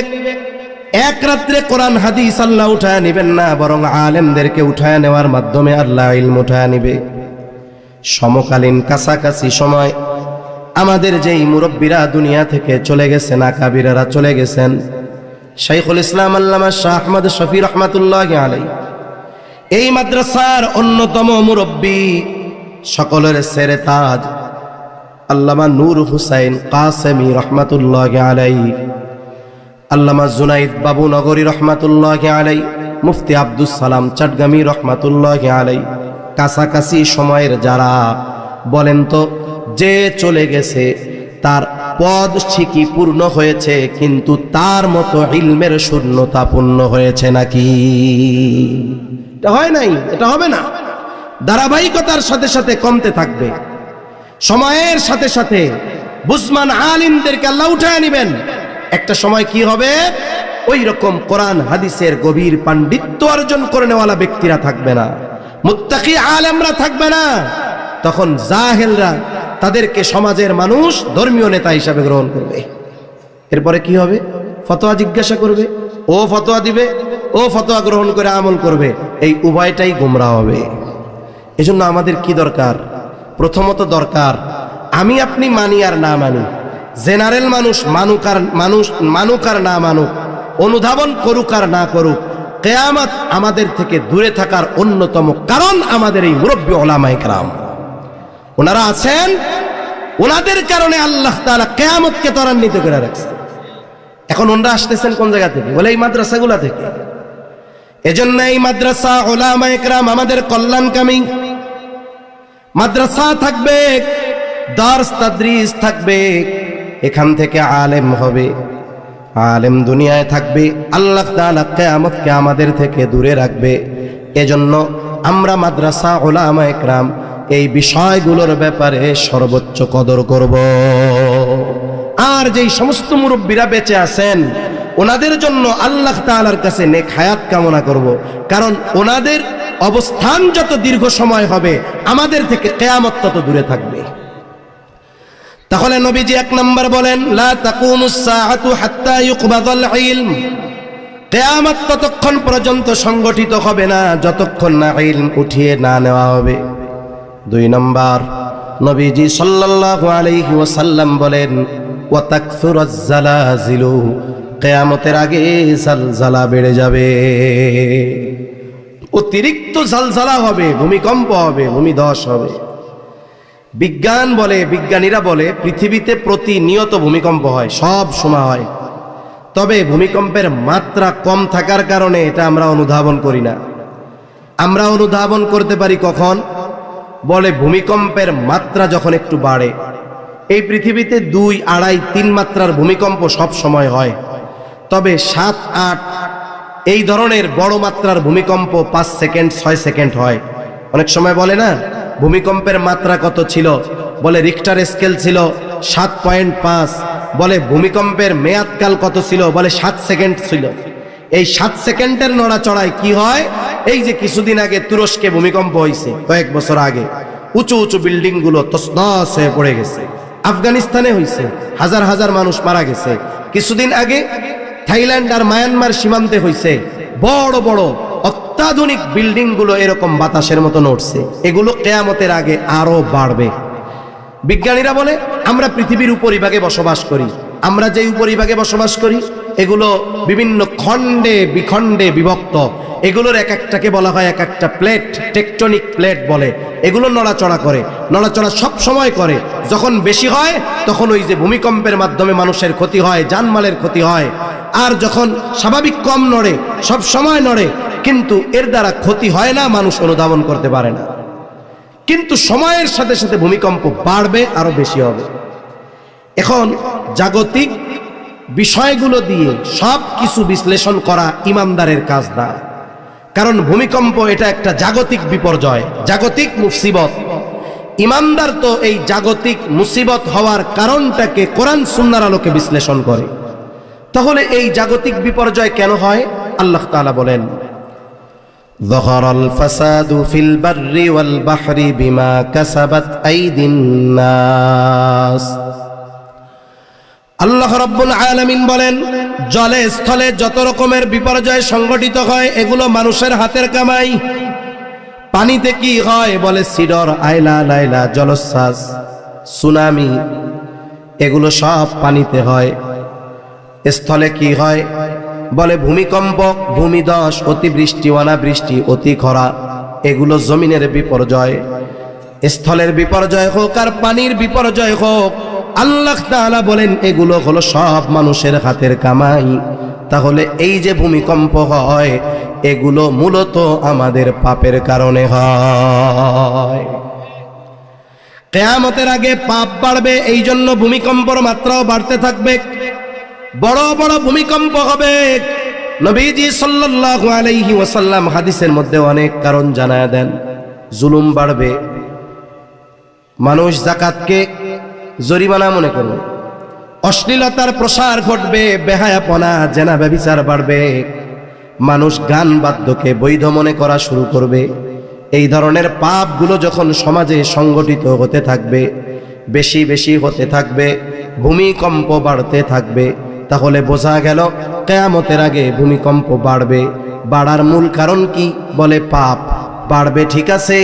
এক রাত্রে কোরআন হাদিস আল্লাহ উঠায় নিবেন না, বরং আলেমদেরকে উঠায় নেওয়ার মাধ্যমে আল্লাহ ইলম উঠায় নিবে। সমকালীন কাছাকাছি সময় আমাদের যেই মুরব্বীরা দুনিয়া থেকে চলে গেছেন, আকাবিরেরা চলে গেছেন, শাইখুল ইসলাম আল্লামা শাহ আহমদ শফি রহমাতুল্লাহি আলাইহি এই মাদ্রাসার অন্যতম মুরব্বী, সকলের সেরে তাজ আল্লামা নূর হুসাইন কাসেমি রহমাতুল্লাহি আলাইহি, আল্লামা জুনাইদ বাবু নগরী রহমাতুল্লাহি আলাইহি, মুফতি আব্দুস সালাম চটগামি রহমাতুল্লাহি আলাইহি, কাছাকাছি সময়ের যারা, বলেন তো যে চলে গেছে তার পদ ঠিকই পূর্ণ হয়েছে, কিন্তু তার মতো ইলমের শূন্যতা পূর্ণ হয়েছে নাকি? এটা হয় নাই, এটা হবে না। ধারাবাহিকতার সাথে সাথে কমতে থাকবে। সময়ের সাথে সাথে বুঝমান আলিমদেরকে আল্লাহ উঠায় নিবেন। একটা সময় কি হবে, ওই রকম কোরআন হাদিসের গভীর পাণ্ডিত্য অর্জন করে নেওয়ালা ব্যক্তিরা থাকবে না, মুত্তাকি আলেমরা থাকবে না। তখন জাহেলরা তাদেরকে সমাজের মানুষ ধর্মীয় নেতা হিসাবে গ্রহণ করবে। এরপরে কি হবে? ফতোয়া জিজ্ঞাসা করবে, ও ফতোয়া দিবে, ও ফতোয়া গ্রহণ করে আমল করবে। এই উভয়টাই গুমরাহ হবে। এজন্য আমাদের কি দরকার? প্রথমত দরকার আমি আপনি মানি আর না মানি, জেনারেল মানুষ মানুক আর না মানুক, অনুধাবন করুক আর না করুক, কিয়ামত আমাদের থেকে দূরে থাকার অন্যতম কারণ আমাদের এই মুরব্বী উলামায়ে কেরাম। ওনারা আছেন, ওনাদের কারণে আল্লাহ তাআলা কিয়ামতকে ত্বরান্বিত করে রাখছে। এখন ওনারা আসতেছেন কোন জায়গা থেকে? বলে এই মাদ্রাসাগুলা থেকে। এজন্য এই মাদ্রাসা উলামায়ে কেরাম আমাদের কল্যাণকামী। মাদ্রাসা থাকবে, দারস তাদরিস থাকবে, এখান থেকে আলেম হবে, আলেম দুনিয়ায় থাকবে, আল্লাহ তাআলা কিয়ামতকে আমাদের থেকে দূরে রাখবে। এজন্য আমরা মাদ্রাসা উলামা ইকরাম এই বিষয়গুলোর ব্যাপারে সর্বোচ্চ কদর করব। আর যেই সমস্ত মুরব্বীরা বেঁচে আছেন ওনাদের জন্য আল্লাহ তাআলার কাছে নেক হায়াত কামনা করব, কারণ ওনাদের অবস্থান যত দীর্ঘ সময় হবে আমাদের থেকে কিয়ামত তত দূরে থাকবে। তাহলে নবীজি 1 নম্বর বলেন, লা তাকুমুস সাআতু হাত্তা ইউকবাদাল ইলম, কিয়ামত ততক্ষণ পর্যন্ত সংগঠিত হবে না যতক্ষণ না ইলম উঠিয়ে না নেওয়া হবে। 2 নম্বর নবীজি সাল্লাল্লাহু আলাইহি ওয়াসাল্লাম বলেন, ওয়া তাকসুরাজ জালাজিলু, কিয়ামতের আগে জালজালা বেড়ে যাবে, অতিরিক্ত জালজালা হবে, ভূমিকম্প হবে, ভূমিধস হবে। বিজ্ঞান বলে, বিজ্ঞানীরা বলে পৃথিবীতে প্রতিনিয়ত ভূমিকম্প হয়, সব সময় হয়, তবে ভূমিকম্পের মাত্রা কম থাকার কারণে এটা আমরা অনুধাবন করি না। আমরা অনুধাবন করতে পারি কখন? বলে ভূমিকম্পের মাত্রা যখন একটু বাড়ে। এই পৃথিবীতে 2, 2.5, 3 মাত্রার ভূমিকম্প সব সময় হয়, তবে 7, 8 এই ধরনের বড় মাত্রার ভূমিকম্প 5 সেকেন্ড 6 সেকেন্ড হয়। অনেক সময় বলে না ভূমিকম্পের মাত্রা কত ছিল, বলে রিক্টার স্কেল ছিল 7.5, বলে ভূমিকম্পের মেয়াদকাল কত ছিল, বলে 7 সেকেন্ড ছিল। এই 7 সেকেন্ডের নড়াচড়ায় কি হয়, এই যে কিছুদিন আগে তুরস্কে ভূমিকম্প হয়েছে, কয়েক বছর আগে উঁচু উঁচু বিল্ডিং গুলো তছনছ হয়ে পড়ে গেছে। আফগানিস্তানে হয়েছে, হাজার হাজার মানুষ মারা গেছে। কিছুদিন আগে থাইল্যান্ড আর মায়ানমার সীমান্তে হয়েছে, বড় বড় অত্যাধুনিক বিল্ডিং গুলো এরকম বাতাসের মতো নড়ছে। এগুলো কিয়ামতের আগে আরো বাড়বে। বিজ্ঞানীরা বলে আমরা পৃথিবীর উপরিভাগে বসবাস করি, আমরা যে উপরিভাগে বসবাস করি এগুলো বিভিন্ন খণ্ডে বিখণ্ডে বিভক্ত, এগুলোর এক একটাকে বলা হয় এক একটা প্লেট, টেকটনিক প্লেট বলে। এগুলো নড়াচড়া করে, নড়াচড়া সব সময় করে। যখন বেশি হয় তখন ওই যে ভূমিকম্পের মাধ্যমে মানুষের ক্ষতি হয়, জানমালের ক্ষতি হয়। আর যখন স্বাভাবিক কম নড়ে, সব সময় নড়ে, কিন্তু এর দ্বারা ক্ষতি হয় না, মানুষ অনুধাবন করতে পারে না। কিন্তু সময়ের সাথে সাথে ভূমিকম্প বাড়বে, আরো বেশি হবে। এখন জাগতিক বিষয়গুলো দিয়ে সব কিছু বিশ্লেষণ করা ইমানদারের কাজ না, কারণ ভূমিকম্প এটা একটা জাগতিক বিপর্যয়, জাগতিক মুসিবত। ইমানদার তো এই জাগতিক মুসিবত হওয়ার কারণটাকে কোরআন সুন্নাহর আলোকে বিশ্লেষণ করে। তাহলে এই জাগতিক বিপর্যয় কেন হয়? আল্লাহ তাআলা বলেন, যাহারাল ফাসাদু ফিল বাররি ওয়াল বাহরি বিমা কাসাবাত আইদিন নাস। আল্লাহ রাব্বুল আলামিন বলেন, জলে স্থলে যত রকমের বিপর্যয় সংঘটিত হয় এগুলো মানুষের হাতের কামাই। পানিতে কি হয়? বলে সিডর, আইলা, লাইলা, জলোচ্ছ্বাস, সুনামি, এগুলো সব পানিতে হয়। স্থলে কি হয়? বলে ভূমিকম্প, ভূমিধস, অতিবৃষ্টি, অনাবৃষ্টি, অতি খরা, এগুলো জমিনের বিপর্যয়। স্থলের বিপর্যয় হোক আর পানির বিপর্যয় হোক, আল্লাহ তাআলা বলেন এগুলো হলো সব মানুষের হাতের কামাই। তাহলে এই যে ভূমিকম্প হয় এগুলো মূলত আমাদের পাপের কারণে হয়। কিয়ামতের আগে পাপ বাড়বে, এই জন্য ভূমিকম্পের মাত্রাও বাড়তে থাকবে, বড় বড় ভূমিকম্প হবে। নবীজি সাল্লাল্লাহু আলাইহি ওয়াসাল্লাম হাদিসের মধ্যে অনেক কারণ জানায় দেন। জুলুম বাড়বে, মানুষ যাকাতকে জরিমানা মনে করবে, অশ্লীলতার প্রসার ঘটবে, বেহায়াপনা, জেনা ব্যভিচার বাড়বে, মানুষ গান বাদ্যকে বৈধ মনে করা শুরু করবে। এই ধরনের পাপগুলো যখন সমাজে সংগঠিত হতে থাকবে, বেশি বেশি হতে থাকবে, ভূমিকম্প বাড়তে থাকবে, তাহলে বোঝা গেল কিয়ামতের আগে ভূমিকম্প বাড়বে। বাড়ার মূল কারণ কি? বলে পাপ বাড়বে। ঠিক আছে,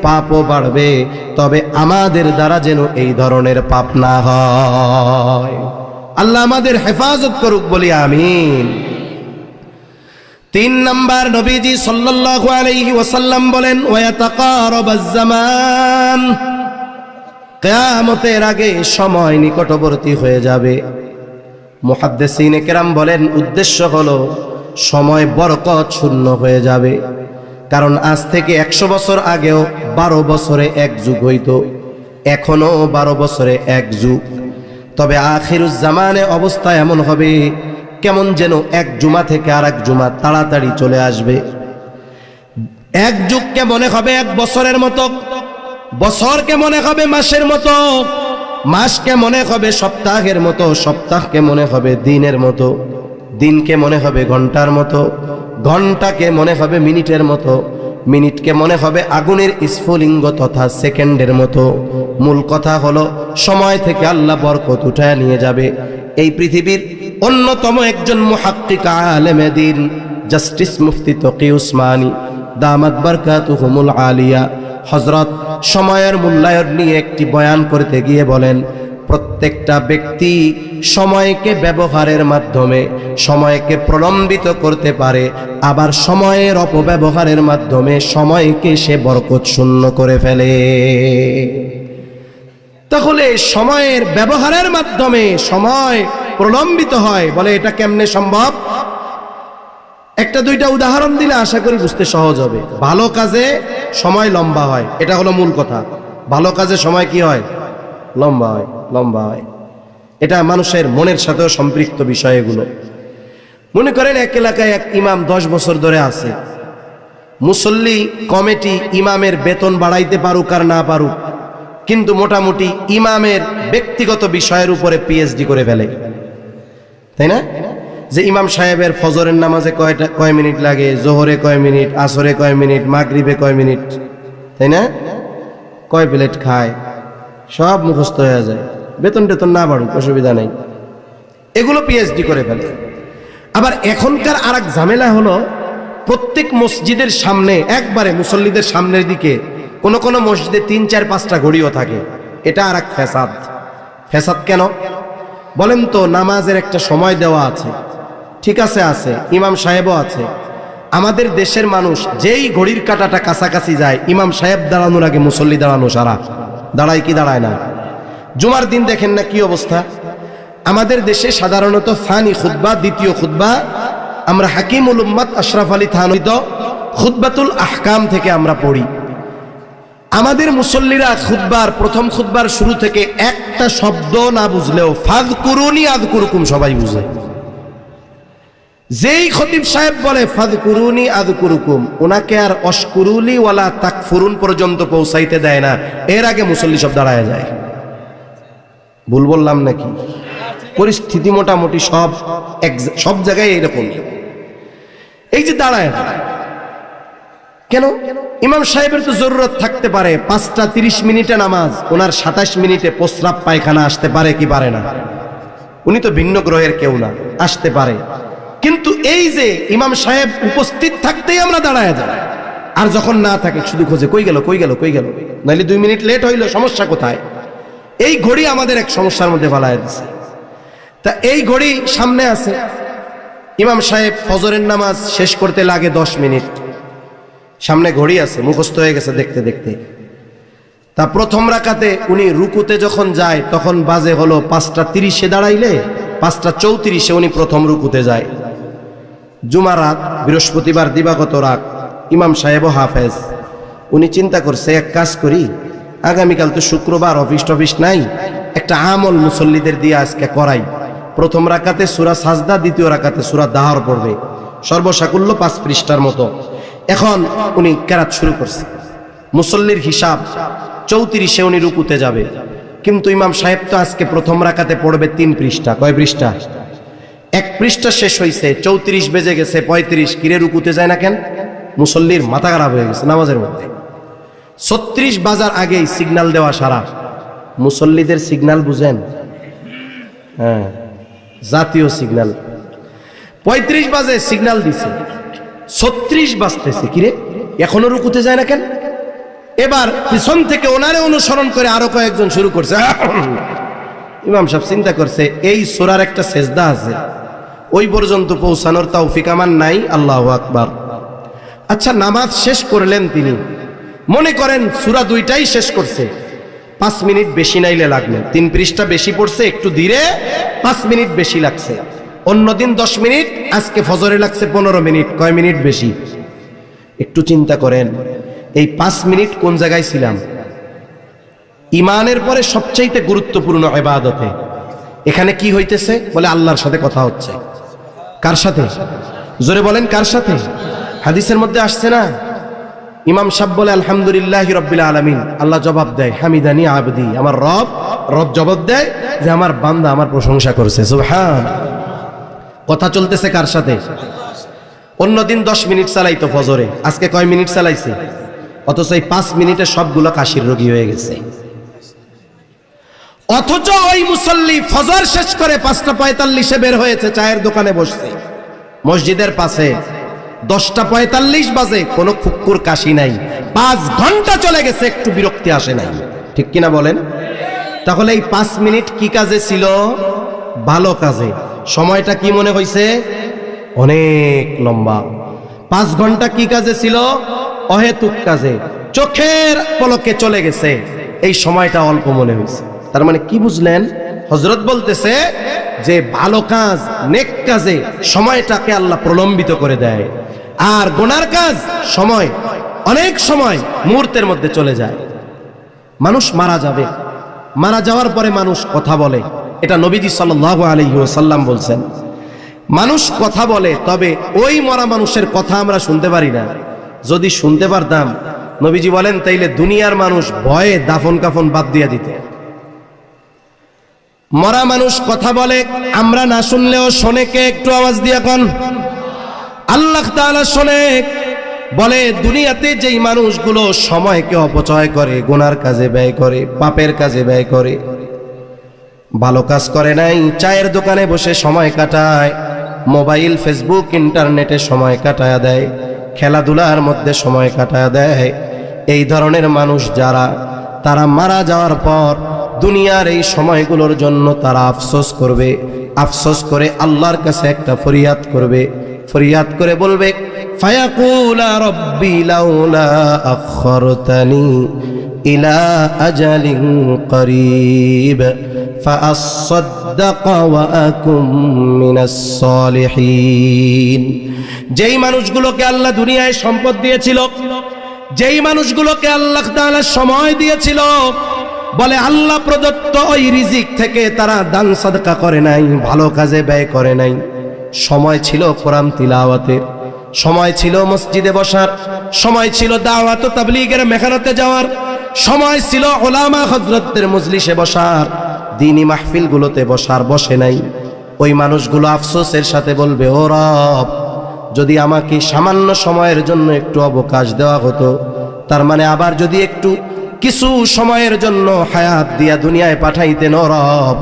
পাপও বাড়বে, তবে আমাদের দ্বারা যেন এই ধরনের পাপ না হয়। আল্লাহ আমাদের হেফাজত করুক, বলি আমিন। 3 নাম্বার, নবীজি সাল্লাল্লাহু আলাইহি ওয়াসাল্লাম বলেন, ওয়াতাকারাবাজ জামান, কিয়ামতের আগে সময় নিকটবর্তী হয়ে যাবে। মুহাদ্দিসিনে কেরাম বলেন উদ্দেশ্য হলো সময় বরকত শূন্য হয়ে যাবে। কারণ আজ থেকে 100 বছর আগেও 12 বছরে এক যুগ হইতো, এখনো 12 বছরে এক যুগ। তবে আখিরুজ জামানে অবস্থা এমন হবে কেমন যেন এক জুমা থেকে আর এক জুমা তাড়াতাড়ি চলে আসবে। এক যুগকে মনে হবে এক বছরের মতো, বছরকে মনে হবে মাসের মতো, মাসকে মনে হবে সপ্তাহের মতো, সপ্তাহকে মনে হবে দিনের মতো, দিনকে মনে হবে ঘন্টার মতো, ঘন্টাকে মনে হবে মিনিটের মতো, মিনিটকে মনে হবে আগুনের স্ফুলিঙ্গ তথা সেকেন্ডের মতো। মূল কথা হলো সময় থেকে আল্লাহ বরকত উঠায় নিয়ে যাবে। এই পৃথিবীর অন্যতম একজন মুহাক্কিক আলেমে দ্বীন জাস্টিস মুফতি তকি উসমানী দামাত বারকাতুহুমুল আলিয়া হযরত সময়ের মূল্যায়ন নিয়ে একটি বয়ান করতে গিয়ে বলেন, প্রত্যেকটা ব্যক্তি সময়কে ব্যবহারের মাধ্যমে সময়কে প্রলম্বিত করতে পারে, আবার সময়ের অপব্যবহারের মাধ্যমে সময়কে সে বরকত শূন্য করে ফেলে। তাহলে সময়ের ব্যবহারের মাধ্যমে সময় প্রলম্বিত হয়, বলে এটা কেমনে সম্ভব? একটা দুইটা উদাহরণ দিলে আশা করি বুঝতে সহজ হবে। ভালো কাজে সময় লম্বা হয়, এটা হলো মূল কথা। ভালো কাজে সময় কি হয়? লম্বা হয়, লম্বা হয়। এটা মানুষের মনের সাথেও সম্পৃক্ত বিষয়। এগুলো মনে করেন এক এলাকায় এক ইমাম 10 বছর ধরে আছে, মুসল্লি কমিটি ইমামের বেতন বাড়াইতে পারুক আর না পারুক, কিন্তু মোটামুটি ইমামের ব্যক্তিগত বিষয়ের উপরে পিএইচডি করে ফেলে, তাই না? যে ইমাম সাহেবের ফজরের নামাজে কয় মিনিট লাগে, জোহরে কয় মিনিট, আসরে কয় মিনিট, মাগরিবে কয় মিনিট, তাই না? কয় প্লেট খায়, সব মুখস্থ হয়ে যায়। বেতন টেতন না বাড়ুক, অসুবিধা নেই, এগুলো পিএইচডি করে ফেলে। আবার এখনকার আর এক ঝামেলা হলো, প্রত্যেক মসজিদের সামনে একবারে মুসল্লিদের সামনের দিকে কোন কোন মসজিদে 3, 4, 5টা ঘড়িও থাকে। এটা আর এক ফ্যাসাদ। ফ্যাসাদ কেন বলেন তো? নামাজের একটা সময় দেওয়া আছে, ঠিক আছে, আছে, ইমাম সাহেবও আছে। আমাদের দেশের মানুষ যেই ঘড়ির কাঁটাটা কাছাকাছি যায়, ইমাম সাহেব দাঁড়ানোর আগে মুসল্লি দাঁড়ানো সারা। দাঁড়ায় কি দাঁড়ায় না? জুমার দিন দেখেন না কি অবস্থা। আমাদের দেশে সাধারণত ফানি খুতবা, দ্বিতীয় খুতবা আমরা হাকিমুল উম্মাত আশরাফ আলী থানভিত খুতবাতুল আহকাম থেকে আমরা পড়ি। আমাদের মুসল্লিরা খুতবার প্রথম খুতবার শুরু থেকে একটা শব্দ না বুঝলেও ফাযকুরুনি আযকুরুকুম সবাই বুঝে। যেই খতিব সাহেব বলে ফাযকুরুনি আযকুরুকুম, ওনাকে আর অশকুরুলি ওয়ালা তাকফুরুন পর্যন্ত পৌঁছাইতে দেয় না, এর আগে মুসল্লি সব দাঁড়ায় যায়। ভুল বললাম নাকি? পরিস্থিতি মোটামুটি সব জায়গায় এরকম। এই যে দাঁড়ায় কেন? ইমাম সাহেবের তো জরুরত থাকতে পারে, 5টা 30 মিনিটে নামাজ, ওনার 27 মিনিটে প্রস্রাব পায়খানা আসতে পারে কি পারে না? উনি তো ভিন্ন গ্রহের কেউ না, আসতে পারে। কিন্তু এই যে ইমাম সাহেব উপস্থিত থাকতেই আমরা দাঁড়ায় যাই, আর যখন না থাকে শুধু খোঁজে কই গেল, কই গেল, কই গেল, নাইলে 2 মিনিট লেট হইল, সমস্যা কোথায়? এই ঘড়ি আমাদের এক সমস্যার মধ্যে ফেলায় দিচ্ছে। তা এই ঘড়ি সামনে আছে, ইমাম সাহেব ফজরের নামাজ শেষ করতে লাগে 10 মিনিট, সামনে ঘড়ি আছে, মুখস্থ হয়ে গেছে দেখতে দেখতে। তা প্রথম রাকাতে উনি রুকুতে যখন যায় তখন বাজে হলো 5টা 30-এ দাঁড়াইলে 5টা 34-এ উনি প্রথম রুকুতে যায়। জুমার রাত, বৃহস্পতিবার দিবাগত রাত, ইমাম সাহেবও হাফেজ। উনি চিন্তা করছে এক কাজ করি, আগামীকাল তো শুক্রবার, অফিস টফিস নাই, একটা আমল মুসল্লিদের দিয়ে আজকে করাই। প্রথম রাকাতে সূরা সাজদা, দ্বিতীয় রাকাতে সূরা দাহর পড়বে, সর্বসাকুল্য 5 পৃষ্ঠার মতো। এখন উনি কেরাত শুরু করছে, মুসল্লির হিসাব 34-এ উনি রুকুতে যাবে, কিন্তু ইমাম সাহেব তো আজকে প্রথম রাকাতে পড়বে 3 পৃষ্ঠা। কয় পৃষ্ঠা? 1 পৃষ্ঠা শেষ হয়েছে, 34 বেজে গেছে, 35, কিরে রুকুতে যায় না কেন? মুসল্লির মাথা খারাপ হয়ে গেছে নামাজের মধ্যে। 36 বাজার আগেই সিগন্যাল দেওয়া সারা। মুসল্লিদের সিগন্যাল বুঝেন? হ্যাঁ, জাতীয় সিগন্যাল। 35 বাজে সিগন্যাল দিছে, 36 বাজতেছে, কিরে এখনো রুকুতে যায় না কেন? এবার পিছন থেকে ওনারে অনুসরণ করে আরো কয়েকজন শুরু করছে। ইমাম সাহেব চিন্তা করছে এই সূরার একটা সেজদা আছে, ওই পর্যন্ত পৌঁছানোর তৌফিক আমার নাই। আল্লাহু আকবার। আচ্ছা, নামাজ শেষ করলেন তিনি, মনে করেন সূরা 2টাই শেষ করছে, 5 মিনিট বেশি নাইলে লাগলো, 3 পৃষ্ঠা বেশি পড়ছে, একটু ধীরে 5 মিনিট বেশি লাগছে। অন্যদিন 10 মিনিট, আজকে ফজরে লাগছে 15 মিনিট। কয় মিনিট বেশি? একটু চিন্তা করেন, এই 5 মিনিট কোন জায়গায় ছিলাম? ইমানের পরে সবচাইতে গুরুত্বপূর্ণ ইবাদতে। এখানে কি হইতেছে? বলে আল্লাহর সাথে কথা হচ্ছে। কার সাথে? জোরে বলেন, কার সাথে? হাদিসের মধ্যে আসছে না, ইমাম সাহেব বলে আলহামদুলিল্লাহি রাব্বিল আলামিন। আল্লাহ জবাব দেয় হামিদানি আবদি, আমার রব জবাব দেয় যে আমার বান্দা আমার প্রশংসা করছে। সুবহান। কথা চলতেছে কার সাথে? অন্যদিন 10 মিনিট চালাইতো ফজরে, আজকে কয় মিনিট চালাইছে? অথচ এই 5 মিনিটে সবগুলো কাশির রোগী হয়ে গেছে। অথচ ওই মুসল্লি ফজর শেষ করে 5:45 বের হয়েছে, চায়ের দোকানে বসছে মসজিদের পাশে। 10:45 বাজে, কোনো কুকুর কাশি নাই। 5 ঘন্টা চলে গেছে, একটু বিরক্তি আসে নাই। ঠিক কিনা বলেন? তাহলে এই 5 মিনিট কি কাজে ছিল? ভালো কাজে। সময়টা কি মনে হইছে? অনেক লম্বা। 5 ঘন্টা কি কাজে ছিল? অহেতুক কাজে, চোখের পলকে চলে গেছে। এই সময়টা অল্প মনে হয়েছে। তার মানে কি বুঝলেন? হযরত বলতেছে যে ভালো কাজ, নেক কাজে সময়টাকে আল্লাহ প্রলম্বিত করে দেয়, আর গুনার কাজ সময় অনেক সময় মুহূর্তের মধ্যে চলে যায়। মানুষ মারা যাবে, মারা যাওয়ার পরে মানুষ কথা বলে, এটা নবীজি সাল্লাল্লাহু আলাইহি ওয়াসাল্লাম বলছেন। মানুষ কথা বলে, তবে ওই মরা মানুষের কথা আমরা শুনতে পারি না। যদি শুনতে পারতাম, নবীজি বলেন, তাইলে দুনিয়ার মানুষ ভয়ে দাফন কাফন বাদ দিয়ে দিতে। মরা মানুষ কথা বলে, আমরা না শুনলেও শোনে কে? একটু আওয়াজ দিয়ে কোন? আল্লাহ তাআলা শোনে। বলে দুনিয়াতে যেই মানুষগুলো সময়কে অপচয় করে, গুনার কাজে ব্যয় করে, পাপের কাজে ব্যয় করে, ভালো কাজ করে নাই, চায়ের দোকানে বসে সময় কাটায়, মোবাইল ফেসবুক ইন্টারনেটে সময় কাটায় দেয়, খেলাধুলার মধ্যে সময় কাটায় দেয়, এই ধরনের মানুষ যারা, তারা মারা যাওয়ার পর দুনিয়ার এই সময়গুলোর জন্য তারা আফসোস করবে। আফসোস করে আল্লাহর কাছে একটা ফরিয়াদ করবে, ফরিয়াদ করে বলবে, ফায়াকুলা রব্বি লাউলা আখরতানি ইলা আজালিন করিব ফাআসাদদাক ওয়া আকুম মিনাস সালিহিন। যেই মানুষগুলোকে আল্লাহ দুনিয়ায় সম্পদ দিয়েছিল, যেই মানুষগুলোকে আল্লাহ তাআলা সময় দিয়েছিল, বলে আল্লাহ প্রদত্ত ওই রিজিক থেকে তারা দান সাদকা করে নাই, ভালো কাজে ব্যয় করে নাই। সময় ছিল কোরআন তিলাওয়াতের, সময় ছিল মসজিদে বসার, সময় ছিল দাওয়াত ও তাবলীগের মেহনতে যাওয়ার, সময় ছিল উলামা হযরতদের মজলিসে বসার, দ্বীনি মাহফিলগুলোতে বসার, বসে নাই। ওই মানুষগুলো আফসোসের সাথে বলবে, ও রব, যদি আমাকে সামান্য সময়ের জন্য একটু অবকাশ দেওয়া হতো, তার মানে আবার যদি একটু কিছু সময়ের জন্য হায়াত দিয়া দুনিয়ায় পাঠাইতেন, ও রব,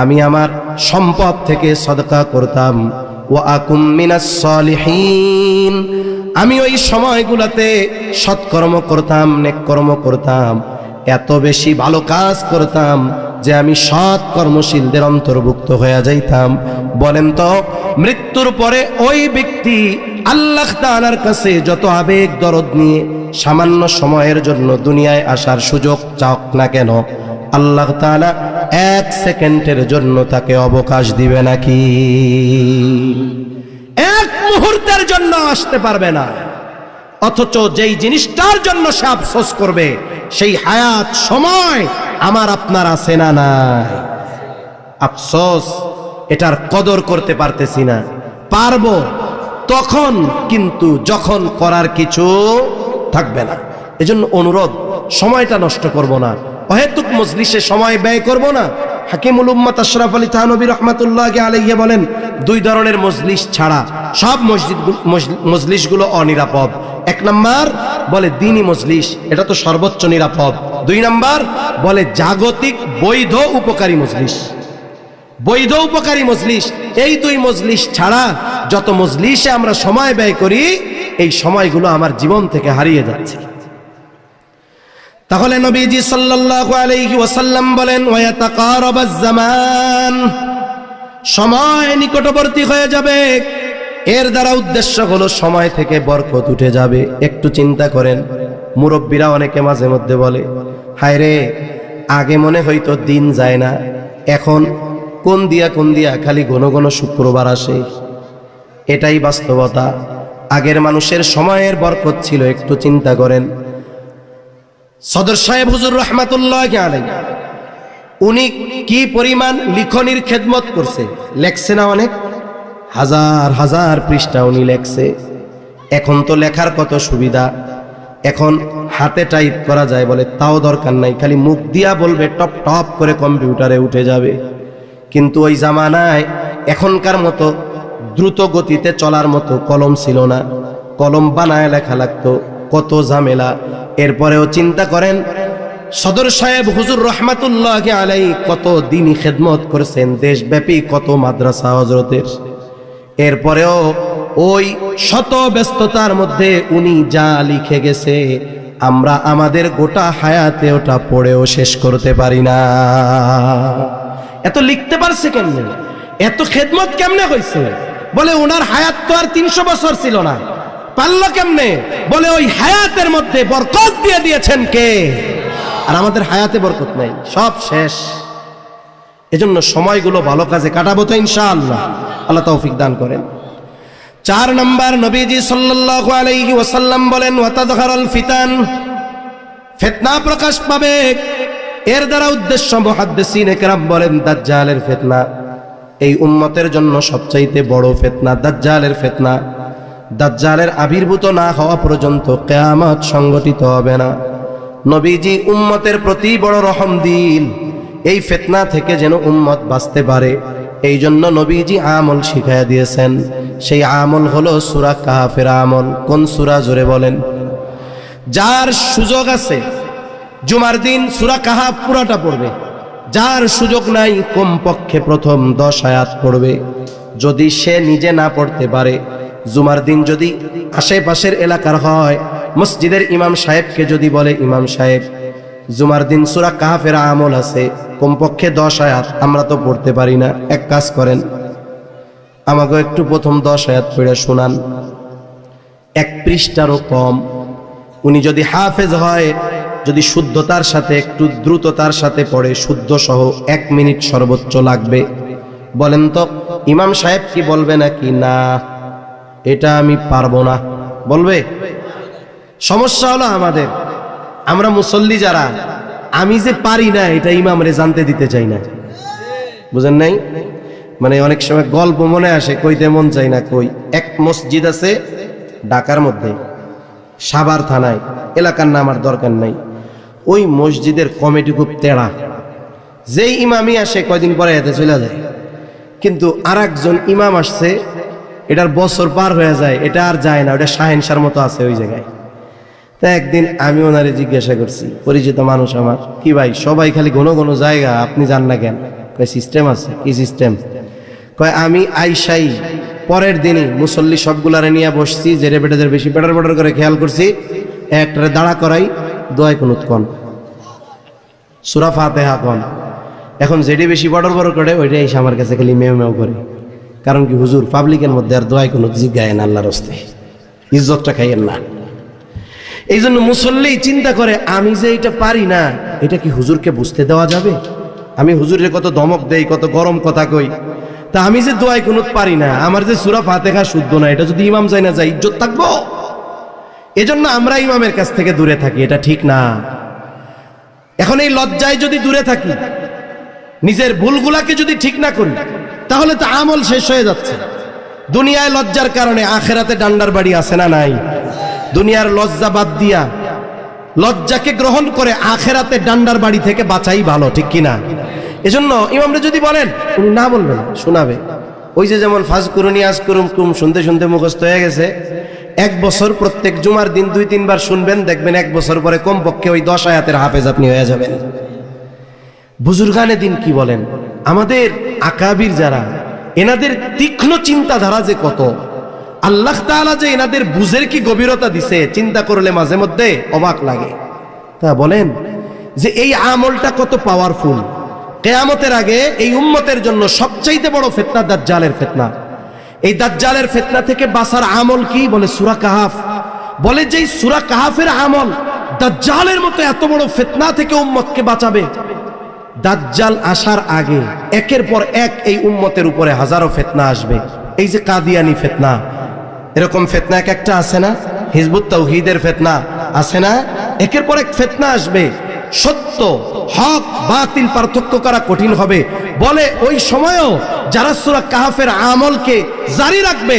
আমি আমার সম্পদ থেকে সদকা করতাম, ওয়া আকুম মিনাস সালিহিন, আমি ওই সময়গুলোতে সৎকর্ম করতাম, নেক কর্ম করতাম, এত বেশি ভালো কাজ করতাম যে আমি সৎ কর্মশীলদের অন্তর্ভুক্ত হয়ে যাইতাম। বলেন তো, মৃত্যুর পরে ওই ব্যক্তি আল্লাহ তাআলার কাছে যত আবেগ দরদ নিয়ে সামান্য সময়ের জন্য দুনিয়ায় আসার সুযোগ চাক না কেন, আল্লাহ তাআলা 1 সেকেন্ডের জন্য তাকে অবকাশ দিবে নাকি? 1 মুহূর্তের জন্য আসতে পারবে না। অথচ যেই জিনিসটার জন্য সে আফসোস করবে, সেই হায়াত সময় আমার আপনার আছে না নাই? আফসোস, এটার কদর করতে পারতেছি না। পারবো তখন, কিন্তু যখন করার কিছু থাকবে না। এজন্য অনুরোধ, সময়টা নষ্ট করব না, অহেতুক মজলিসে সময় ব্যয় করব না। হাকিমুল উম্মাত আশরাফ আলী থানভী রাহমাতুল্লাহি আলাইহি বলেন, 2 ধরনের মজলিস ছাড়া সব মজলিসগুলো অনিরাপদ। 1 নাম্বার বলে দ্বীনি মজলিস, এটা তো সর্বোচ্চ নিরাপদ। 2 নাম্বার বলে জাগতিক বৈধ উপকারী মজলিস। বৈধ উপকারী মজলিস, এই 2 মজলিস ছাড়া যত মজলিসে আমরা সময় ব্যয় করি, এই সময়গুলো আমার জীবন থেকে হারিয়ে যাচ্ছে। তাহলে নবীজি সাল্লাল্লাহু আলাইহি ওয়াসাল্লাম বলেন, ওয়ায়াতাকারাবাজ জামান, সময় নিকটবর্তী হয়ে যাবে। এর দ্বারা উদ্দেশ্য হলো সময় থেকে বরকত উঠে যাবে। একটু চিন্তা করেন, মুরব্বীরা অনেকে মাঝে মধ্যে বলে, হায় রে, আগে মনে হয়তো দিন যায় না, এখন কোন দিয়া খালি ঘন ঘন শুক্রবার আসে। এটাই বাস্তবতা। আগের মানুষের সময়ের বরকত ছিল। একটু চিন্তা করেন, সদর সাহেব হুজুর রাহমাতুল্লাহি আলাইহি, উনি কি পরিমাণ লিখনির খেদমত করছে, লেখছে না? অনেক হাজার হাজার পৃষ্ঠা উনি লেখছে। এখন তো লেখার কত সুবিধা, এখন হাতে টাইপ করা যায় বলে, তাও দরকার নাই, খালি মুখ দিয়া বলবে, টপ টপ করে কম্পিউটারে উঠে যাবে। কিন্তু ওই জামানায় এখনকার মতো দ্রুত গতিতে চলার মতো কলম ছিল না, কলম বানায় লেখা লাগতো, কত ঝামেলা। এরপরেও চিন্তা করেন, সদর সাহেব হুজুর রহমাতুল্লাহি আলাইহি কত দিনই খেদমত করেছেন, দেশব্যাপী কত মাদ্রাসা হযরতের। এরপরেও ওই শত ব্যস্ততার মধ্যে উনি যা লিখে গেছে, আমরা আমাদের গোটা হায়াতে ওটা পড়েও শেষ করতে পারি না। এত লিখতে পারছে কেমনে, এত খেদমত কেমনে হয়েছে? বলে ওনার হায়াত তো আর 300 বছর ছিল না, পারল কেমনে? বলে ওই হায়াতের মধ্যে বরকত দিয়ে দিয়েছেন কে? আর আমাদের হায়াতে বরকত নাই, সব শেষ। এজন্য সময়গুলো ভালো কাজে কাটাবো তো ইনশাআল্লাহ, আল্লাহ তৌফিক দান করেন। 4 নম্বর, নবীজি সাল্লাল্লাহু আলাইহি ওয়াসাল্লাম বলেন, ওয়াতাদহারুল ফিতান, ফিতনা প্রকাশ পাবে। এর দ্বারা উদ্দেশ্য মুহাদ্দিসিনে কেরাম বলেন দাজ্জালের ফিতনা। এই উম্মতের জন্য সবচাইতে বড় ফিতনা দাজ্জালের ফিতনা। দাজ্জালের আবির্ভূত না হওয়া পর্যন্ত কিয়ামত সংগঠিত হবে না। নবীজি উম্মতের প্রতি বড় রহম দিল, এই ফিতনা থেকে যেন উম্মত বাঁচতে পারে, এই জন্য নবীজি আমল শিখাইয়া দিয়েছেন। সেই আমল হলো সূরা কাহাফের আমল। কোন সূরা জোরে বলেন? যার সুযোগ আছে জুমার দিন সূরা কাহাফ পুরাটা পড়বে, যার সুযোগ নাই কমপক্ষে প্রথম 10 আয়াত পড়বে। যদি সে নিজে না পড়তে পারে, জুমার দিন যদি আশেপাশের এলাকার হয়, মসজিদের ইমাম সাহেবকে যদি বলে, ইমাম সাহেব জুমার দিন সূরা কাহাফের আমল আছে, কমপক্ষে 10 আয়াত, আমরা তো পড়তে পারি না, এক কাজ করেন আমাকে একটু প্রথম 10 আয়াত পড়ে শোনান, 1 পৃষ্ঠারও কম। উনি যদি হাফেজ হয়, যদি শুদ্ধতার সাথে একটু দ্রুততার সাথে পড়ে, শুদ্ধ সহ 1 মিনিট সর্বোচ্চ লাগবে। বলেন তো ইমাম সাহেব কি বলবে নাকি না এটা আমি পারবো না? বলবে। সমস্যা হলো আমাদের, আমরা মুসল্লি যারা, আমি যে পারি না এটা ইমামরে জানতে দিতে চাই না, বুঝেন নাই? মানে অনেক সময় গল্প মনে আসে, কইতে মন চাই না কই। এক মসজিদ আছে ঢাকার মধ্যে, সাভার থানায়, এলাকার নাম আর দরকার নাই। ওই মসজিদের কমিটি খুব তেড়া, যেই ইমামই আসে কয়দিন পরে এতে চলে যায়। কিন্তু আর একজন ইমাম আসছে, এটার বছর পার হয়ে যায়, এটা আর যায় না, ওটা শাহেনশার মতো আছে ওই জায়গায়। তা একদিন আমি ওনারে জিজ্ঞাসা করছি, পরিচিত মানুষ আমার, কি ভাই সবাই খালি ঘন ঘন জায়গা, আপনি যান না কেন? কয় সিস্টেম আছে। কি সিস্টেম? কয় আমি আইসাই পরের দিনই মুসল্লি সবগুলারে নিয়ে বসছি, জেরে বেটাদের বেশি বেটার বেটার করে খেয়াল করছি, একটারে দাঁড়া করাই, দোয়া কুনুত কন, সূরা ফাতিহা কন। এখন যেটি বেশি বড় বড় করে ওইটাই এসে আমার কাছে খালি মেও মেও করে। কারণ কি হুজুর, পাবলিকের মধ্যে আর দোয়া কুনুত জিগায়েন আল্লাহর রাস্তায়, ইজ্জতটা খাইয়েন না। এই জন্য মুসল্লি চিন্তা করে, আমি যে এটা পারি না, এটা কি হুজুরকে বুঝতে দেওয়া যাবে? আমি হুজুরের কত ধমক দেই, কত গরম কথা কই, তা আমি যে দোয়া কুনুত পারি না, আমার যে সূরা ফাতিহা শুদ্ধ না, এটা যদি ইমাম যায় না যায়, ইজ্জত থাকবো? এজন্য আমরা ইমামের কাছ থেকে দূরে থাকি, এটা ঠিক না। এখন এই লজ্জায় যদি দূরে থাকি, নিজের ভুলগুলাকে যদি ঠিক না করি, তাহলে তো আমল শেষ হয়ে যাচ্ছে। দুনিয়ায় লজ্জার কারণে আখেরাতে ডান্ডার বাড়ি আছে না নাই? দুনিয়ার লজ্জা বাদ দিয়া লজ্জাকে গ্রহণ করে আখেরাতে ডান্ডার বাড়ি থেকে বাঁচাই ভালো, ঠিক কিনা? এজন্য ইমামরা যদি বলেন, উনি না বলবেন, শোনাবে। ওই যে যেমন ফাজকুরুনি আজকুরুকুম শুনতে শুনতে মুখস্থ হয়ে গেছে, 1 বছর প্রত্যেক জুমার দিন 2-3 বার শুনবেন, দেখবেন 1 বছর পরে কমপক্ষে ওই 10 আয়াতের হাফেজ আপনি হয়ে যাবেন। বুজুর্গানে দিন কি বলেন, আমাদের আকাবির যারা, এনাদের তীক্ষ্ণ চিন্তাধারা যে কত, আল্লাহ তাআলা যে এনাদের বুঝের কি গভীরতা দিছে, চিন্তা করলে মাঝে মধ্যে অবাক লাগে। তা বলেন যে এই আমলটা কত পাওয়ারফুল। কিয়ামতের আগে এই উম্মতের জন্য সবচাইতে বড় ফিতনা দাজ্জালের ফিতনা। এই দাজ্জালের ফিতনা থেকে বাঁচার আমল কি? বলে সূরা কাহাফ। বলে যে সূরা কাহাফের আমল দাজ্জালের মতো এত বড় ফিতনা থেকে উম্মতকে বাঁচাবে। দাজ্জাল আসার আগে একের পর এক এই উম্মতের উপরে হাজারো ফিতনা আসবে। এই যে কাদিয়ানি ফিতনা, এরকম ফিতনা এক একটা আছে না? হিজবুত তাওহীদের ফিতনা আছে না? একের পর এক ফিতনা আসবে। সত্য হক বাতিল পার্থক্য করা কঠিন হবে। বলে ওই সময়ও যারা সূরা কাহফের আমলকে জারি রাখবে,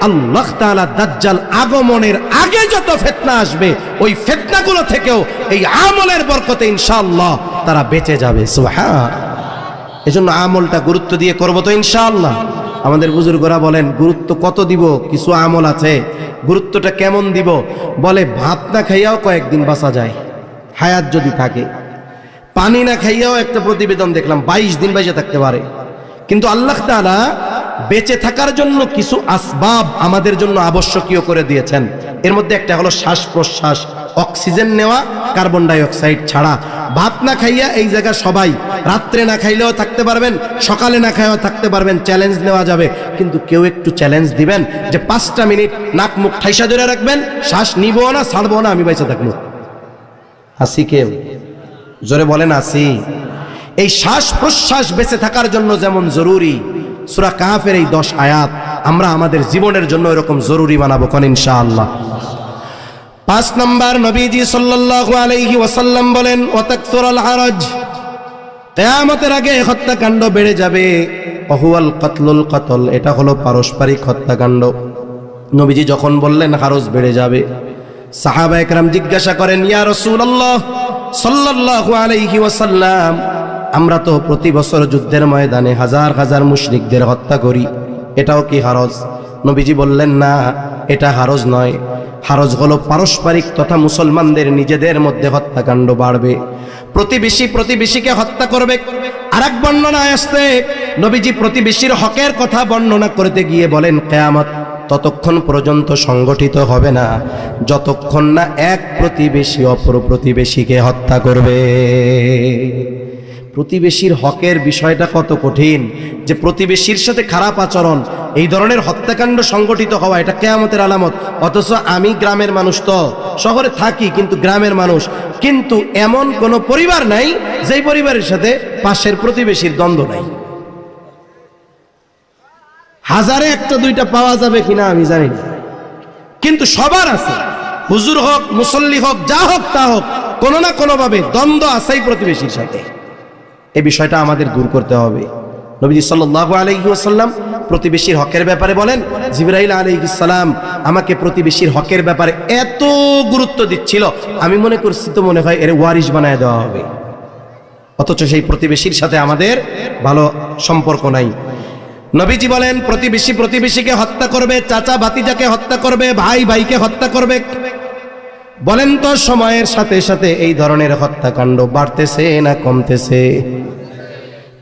আল্লাহ তাআলা দাজ্জাল আগমনের আগে যত ফিতনা আসবে ওই ফিতনাগুলো থেকেও এই আমলের বরকতে ইনশাআল্লাহ তারা বেঁচে যাবে। সুবহান। এজন্য আমলটা গুরুত্ব দিয়ে করব তো ইনশাআল্লাহ। আমাদের বুজুর্গরা বলেন গুরুত্ব কত দিব, কিছু আমল আছে গুরুত্বটা কেমন দিব। বলে ভাত না খাইয়াও কয়েকদিন বাঁচা যায় হায়াত যদি থাকে, পানি না খাইয়াও একটা প্রতিবেদন দেখলাম 22 দিন বেঁচে থাকতে পারে। কিন্তু আল্লাহ তাআলা বেঁচে থাকার জন্য কিছু আসবাব আমাদের জন্য আবশ্যকীয় করে দিয়েছেন। এর মধ্যে একটা হলো শ্বাস প্রশ্বাস, অক্সিজেন নেওয়া, কার্বন ডাই অক্সাইড ছাড়া। ভাত না খাইয়া এই জায়গা সবাই, রাত্রে না খাইলেও থাকতে পারবেন, সকালে না খাইয়াও থাকতে পারবেন, চ্যালেঞ্জ নেওয়া যাবে। কিন্তু কেউ একটু চ্যালেঞ্জ দিবেন যে 5টা মিনিট নাক মুখ ঠাইসা ধরে রাখবেন, শ্বাস নিবো না ছাড়বো না, আমি বেঁচে থাকবো। আসি কেউ? জোরে বলেন আসি। এই শ্বাস প্রশ্বাস বেঁচে থাকার জন্য যেমন জরুরি, সূরা কাহফের এই 10 আয়াত আমরা আমাদের জীবনের জন্য এরকম জরুরি বানাবো কোন ইনশাআল্লাহ। 5 নাম্বার, নবীজি সাল্লাল্লাহু আলাইহি ওয়াসাল্লাম বলেন ওয়াতাকসুরুল হারাজ, কিয়ামতের আগে হত্যাকাণ্ড বেড়ে যাবে। ওহুয়াল কাতলুল কাতল, এটা হলো পারস্পরিক হত্যাকাণ্ড। নবীজি যখন বললেন হারজ বেড়ে যাবে, সাহাবায়ে কেরাম জিজ্ঞাসা করেন ইয়া রাসূলুল্লাহ সাল্লাল্লাহু আলাইহি ওয়াসাল্লাম, আমরা তো প্রতি বছর যুদ্ধের ময়দানে হাজার হাজার মুশরিকদের হত্যা করি, এটাও কি হারজ? নবীজি বললেন না, এটা হারজ নয়। হারজ হলো পারস্পরিক তথা মুসলমানদের নিজেদের মধ্যে হত্যাকাণ্ড বাড়বে, প্রতিবেশী প্রতিবেশীকে হত্যা করবে। আরেক বর্ণনায় আসছে নবীজি প্রতিবেশীর হকের কথা বর্ণনা করতে গিয়ে বলেন কিয়ামত ততক্ষণ পর্যন্ত সংগঠিত হবে না যতক্ষণ না এক প্রতিবেশী অপর প্রতিবেশীকে হত্যা করবে। প্রতিবেশীর হকের বিষয়টা কত কঠিন, যে প্রতিবেশীর সাথে খারাপ আচরণ, এই ধরনের হত্যাকাণ্ড সংগঠিত হওয়া, এটা কিয়ামতের আলামত। অথচ আমি গ্রামের মানুষ, তো শহরে থাকি কিন্তু গ্রামের মানুষ, কিন্তু এমন কোন পরিবার নাই যেই পরিবারের সাথে পাশের প্রতিবেশীর দ্বন্দ্ব নাই। হাজারে একটা দুইটা পাওয়া যাবে কিনা আমি জানি না, কিন্তু সবার আছে। হুজুর হোক, মুসল্লি হোক, যা হোক তা হোক, কোনো না কোনোভাবে দ্বন্দ্ব আছেই প্রতিবেশীর সাথে। এই বিষয়টা আমাদের দূর করতে হবে। নবীজি সাল্লাল্লাহু আলাইহি ওয়াসাল্লাম প্রতিবেশীর হকের ব্যাপারে বলেন, জিবরাইল আলাইহিস সালাম আমাকে প্রতিবেশীর হকের ব্যাপারে এত গুরুত্ব দিচ্ছিল, আমি মনে করছি তো মনে হয় এর ওয়ারিশ বানায় দেওয়া হবে, অথচ সেই প্রতিবেশীর সাথে আমাদের ভালো সম্পর্ক নাই। নবীজি বলেন প্রতিবেশী প্রতিবেশীকে হত্যা করবে, চাচা ভাতিজাকে হত্যা করবে, ভাই ভাইকে হত্যা করবে। বলেন তো সময়ের সাথে সাথে এই ধরনের হত্যাকাণ্ড বাড়তেছে না কমতেছে?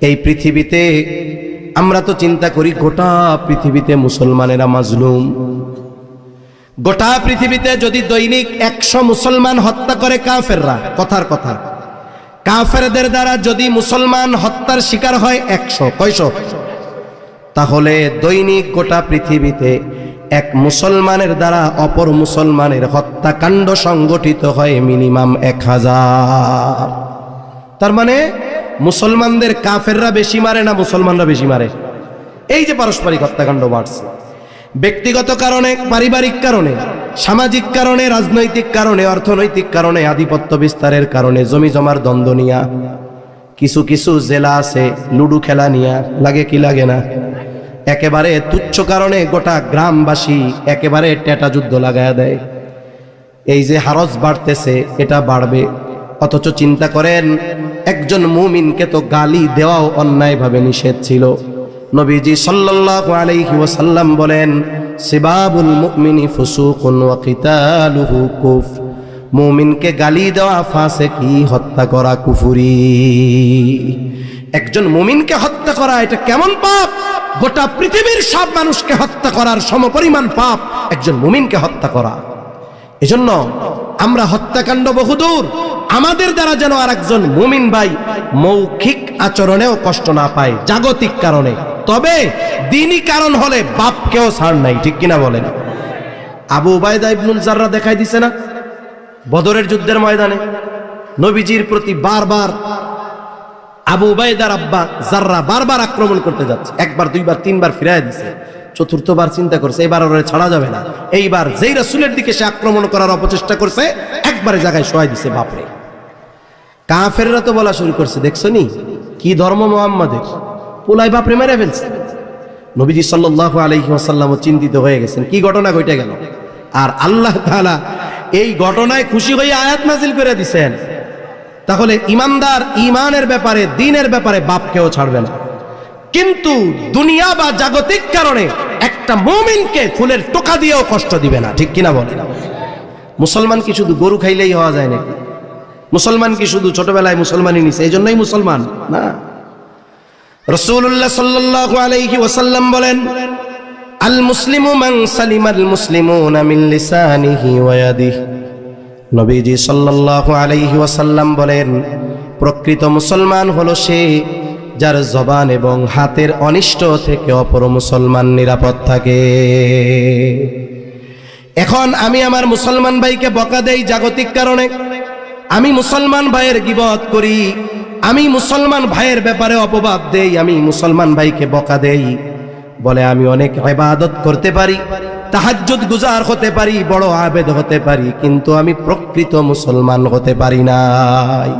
এই পৃথিবীতে আমরা তো চিন্তা করি গোটা পৃথিবীতে মুসলমানেরা মাজলুম। গোটা পৃথিবীতে যদি দৈনিক 100 মুসলমান হত্যা করে কাফেররা, কথার কথা, কাফেরদের দ্বারা যদি মুসলমান হত্যার শিকার হয় 100, কয়শো? তাহলে দৈনিক গোটা পৃথিবীতে এক মুসলমানের দ্বারা অপর মুসলমানের হত্যাকাণ্ড সংগঠিত হয় মিনিমাম 1000। তার মানে মুসলমানদের কাফেররা বেশি মারে না মুসলমানরা বেশি মারে? এই যে পারস্পরিক হত্যাকাণ্ড বাড়ছে, ব্যক্তিগত কারণে, পারিবারিক কারণে, সামাজিক কারণে, রাজনৈতিক কারণে, অর্থনৈতিক কারণে, আধিপত্য বিস্তারের কারণে, জমি জমার দ্বন্দ্ব নিয়া, কিছু কিছু জেলা আছে লুডু খেলা নিয়া, লাগে কি লাগে না? একেবারে তুচ্ছ কারণে গোটা গ্রামবাসী একেবারে টেটা যুদ্ধ লাগায়া দেয়। এই যে হারজ বাড়তেছে, এটা বাড়বে। অথচ চিন্তা করেন, একজন মুমিনকে তো গালি দেওয়াও অন্যায়ভাবে নিষেধ ছিল। নবীজি সাল্লাল্লাহু আলাইহি ওয়াসাল্লাম বলেন সিবাবুল মুমিনি ফুসুকুন ওয়া কিতালুহু কুফর, মুমিনকে গালি দেওয়া ফাসিকি, হত্যা করা কুফরি। একজন মুমিনকে হত্যা করা এটা কেমন পাপ? গোটা পৃথিবীর সব মানুষকে হত্যা করার সমপরিমাণ পাপ একজন মুমিনকে হত্যা করা। এজন্য আমরা হত্যাকাণ্ড বহুদূর, আমাদের দ্বারা যেন আর একজন মুমিন ভাই মৌখিক আচরণেও কষ্ট না পায়, জাগতিক কারণে। তবে দ্বীনি কারণ হলে বাপকেও ছাড় নাই, ঠিক কিনা বলেন? আবু উবাইদা ইবনুল জাররা দেখাই দিছে না বদরের যুদ্ধের ময়দানে? নবীজির প্রতি বারবার আবু উবাইদার আব্বা জাররা বারবার আক্রমণ করতে যাচ্ছে, একবার দুইবার তিনবার ফিরায় দিছে। চতুর্থবার চিন্তা করছে এবার ওরে ছাড়া যাবে না। এইবার যেই রাসূলের দিকে সে আক্রমণ করার অপচেষ্টা করছে, একবারে জায়গায় শোয়াই দিছে বাপরে। কাফেররা তো বলা শুরু করছে, দেখছো নি কি ধর্ম মুহাম্মাদের, পোলাই বাপরে মেরে ফেলছে। নবীজি সাল্লাল্লাহু আলাইহি ওয়াসাল্লাম চিন্তিত হয়ে গেছেন, কি ঘটনা ঘটে গেল। আর আল্লাহ তাআলা এই ঘটনায় খুশি হয়ে আয়াত নাযিল করে দিয়েছেন। তাহলে ইমানদার ইমানের ব্যাপারে, দ্বীনের ব্যাপারে বাপকেও ছাড়বে না, কিন্তু দুনিয়া বা জাগতিক কারণে একটা মুমিনকে ফুলের টোকা দিয়েও কষ্ট দিবে না, ঠিক কিনা বলেন? মুসলমান কি শুধু গরু খাইলেই হওয়া যায় নাকি? মুসলমান কি শুধু ছোটবেলায় মুসলমানই নিছে এই জন্যই মুসলমান না। রাসূলুল্লাহ সাল্লাল্লাহু আলাইহি ওয়াসাল্লাম বলেন, আল মুসলিমু মান সালিমাল মুসলিমুনা মিন লিসানিহি ওয়া ইয়াদিহি। নবীজি সাল্লাল্লাহু আলাইহি ওয়াসাল্লাম বলেন, প্রকৃত মুসলমান হলো সে যার জবান এবং হাতের অনিষ্ট থেকে অপর মুসলমান নিরাপদ থাকে। এখন আমি আমার মুসলমান ভাইকে বকা দেই জাগতিক কারণে, আমি মুসলমান ভাইয়ের গীবত করি, আমি মুসলমান ভাইয়ের ব্যাপারে অপবাদ দেই, আমি মুসলমান ভাইকে বকা দেই, বলে আমি অনেক ইবাদত করতে পারি, তাহাজ্জুদ গুজার হতে পারি, বড় আবেদ হতে পারি, কিন্তু আমি প্রকৃত মুসলমান হতে পারি নাই।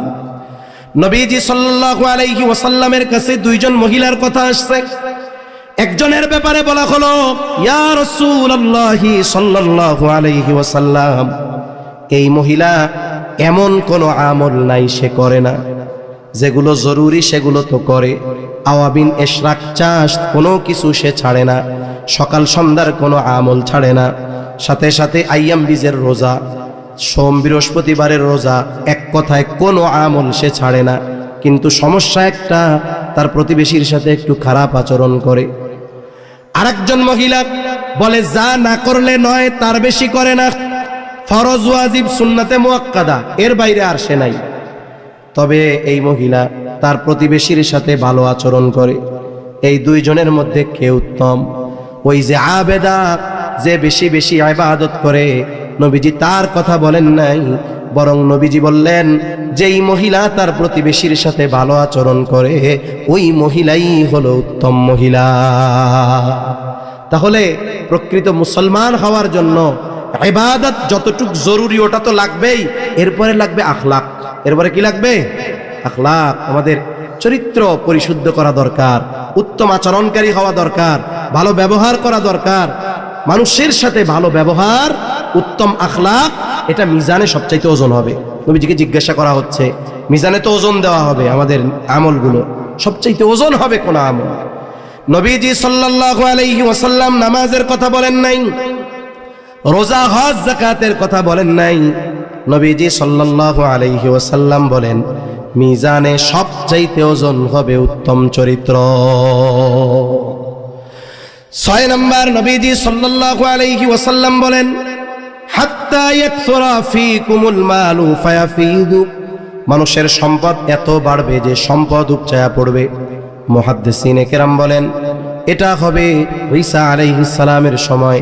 নবীজি সাল্লাল্লাহু আলাইহি ওয়াসাল্লামের কাছে দুইজন মহিলার কথা আসছে। একজনের ব্যাপারে বলা হলো, ইয়া রাসূলুল্লাহ সাল্লাল্লাহু আলাইহি ওয়াসাল্লাম, এই মহিলা এমন কোন আমল নাই সে করে না, যেগুলো জরুরি সেগুলো তো করে, আওয়াবিন ইশরাক চাষ কোনো কিছু সে ছাড়ে না, সকাল সন্ধ্যার কোনো আমল ছাড়ে না, সাথে সাথে আইয়াম বীজের রোজা, সোম বৃহস্পতিবারের রোজা, এক কথায় কোনো আমল সে ছাড়ে না। কিন্তু সমস্যা একটা, তার প্রতিবেশীর সাথে একটু খারাপ আচরণ করে। আরেকজন মহিলা বলে, যা না করলে নয় তার বেশি করে না, ফরজ ওয়াজিব সুন্নাতে মুআক্কাদা এর বাইরে আর সে নাই। তবে এই মহিলা তার প্রতিবেশীর সাথে ভালো আচরণ করে। এই দুইজনের মধ্যে কে উত্তম? ওই যে আবেদা, যে বেশি বেশি ইবাদত করে, নবীজি তার কথা বলেন নাই, বরং নবীজি বললেন, যেই মহিলা তার প্রতিবেশীর সাথে ভালো আচরণ করে ওই মহিলাই হলো উত্তম মহিলা। তাহলে প্রকৃত মুসলমান হওয়ার জন্য ইবাদত যতটুক জরুরি ওটা তো লাগবেই, এরপরে লাগবে আখলাক। এরপরে কি লাগবে? আখলাক। আমাদের চরিত্র পরিশুদ্ধ করা দরকার, উত্তম আচরণকারী হওয়া দরকার, ভালো ব্যবহার করা দরকার। মানুষের সাথে ভালো ব্যবহার, উত্তম আখলাক, এটা মিজানে সবচাইতে ওজন হবে। নবীজিকে জিজ্ঞাসা করা হচ্ছে, মিজানে তো ওজন দেওয়া হবে আমাদের আমলগুলো, সবচাইতে ওজন হবে কোন আমল? নবীজি সাল্লাল্লাহু আলাইহি ওয়াসাল্লাম নামাজের কথা বলেন নাই, রোজা হজ যাকাতের কথা বলেন নাই। নবীজি সাল্লাল্লাহু আলাইহি ওয়াসাল্লাম বলেন, মিজানে সবচাইতে ওজন হবে উত্তম চরিত্র। 6 নম্বর, নবীজি সাল্লাল্লাহু আলাইহি ওয়াসাল্লাম বলেন, হাত্তা ইয়াকসুরা ফীকুমুল মালু ফায়াফিদু। মানুষের সম্পদ এত বাড়বে যে সম্পদ উপচায়া পড়বে। মুহাদ্দিসিনে কেরাম বলেন, এটা হবে ঈসা আলাইহিস সালামের সময়,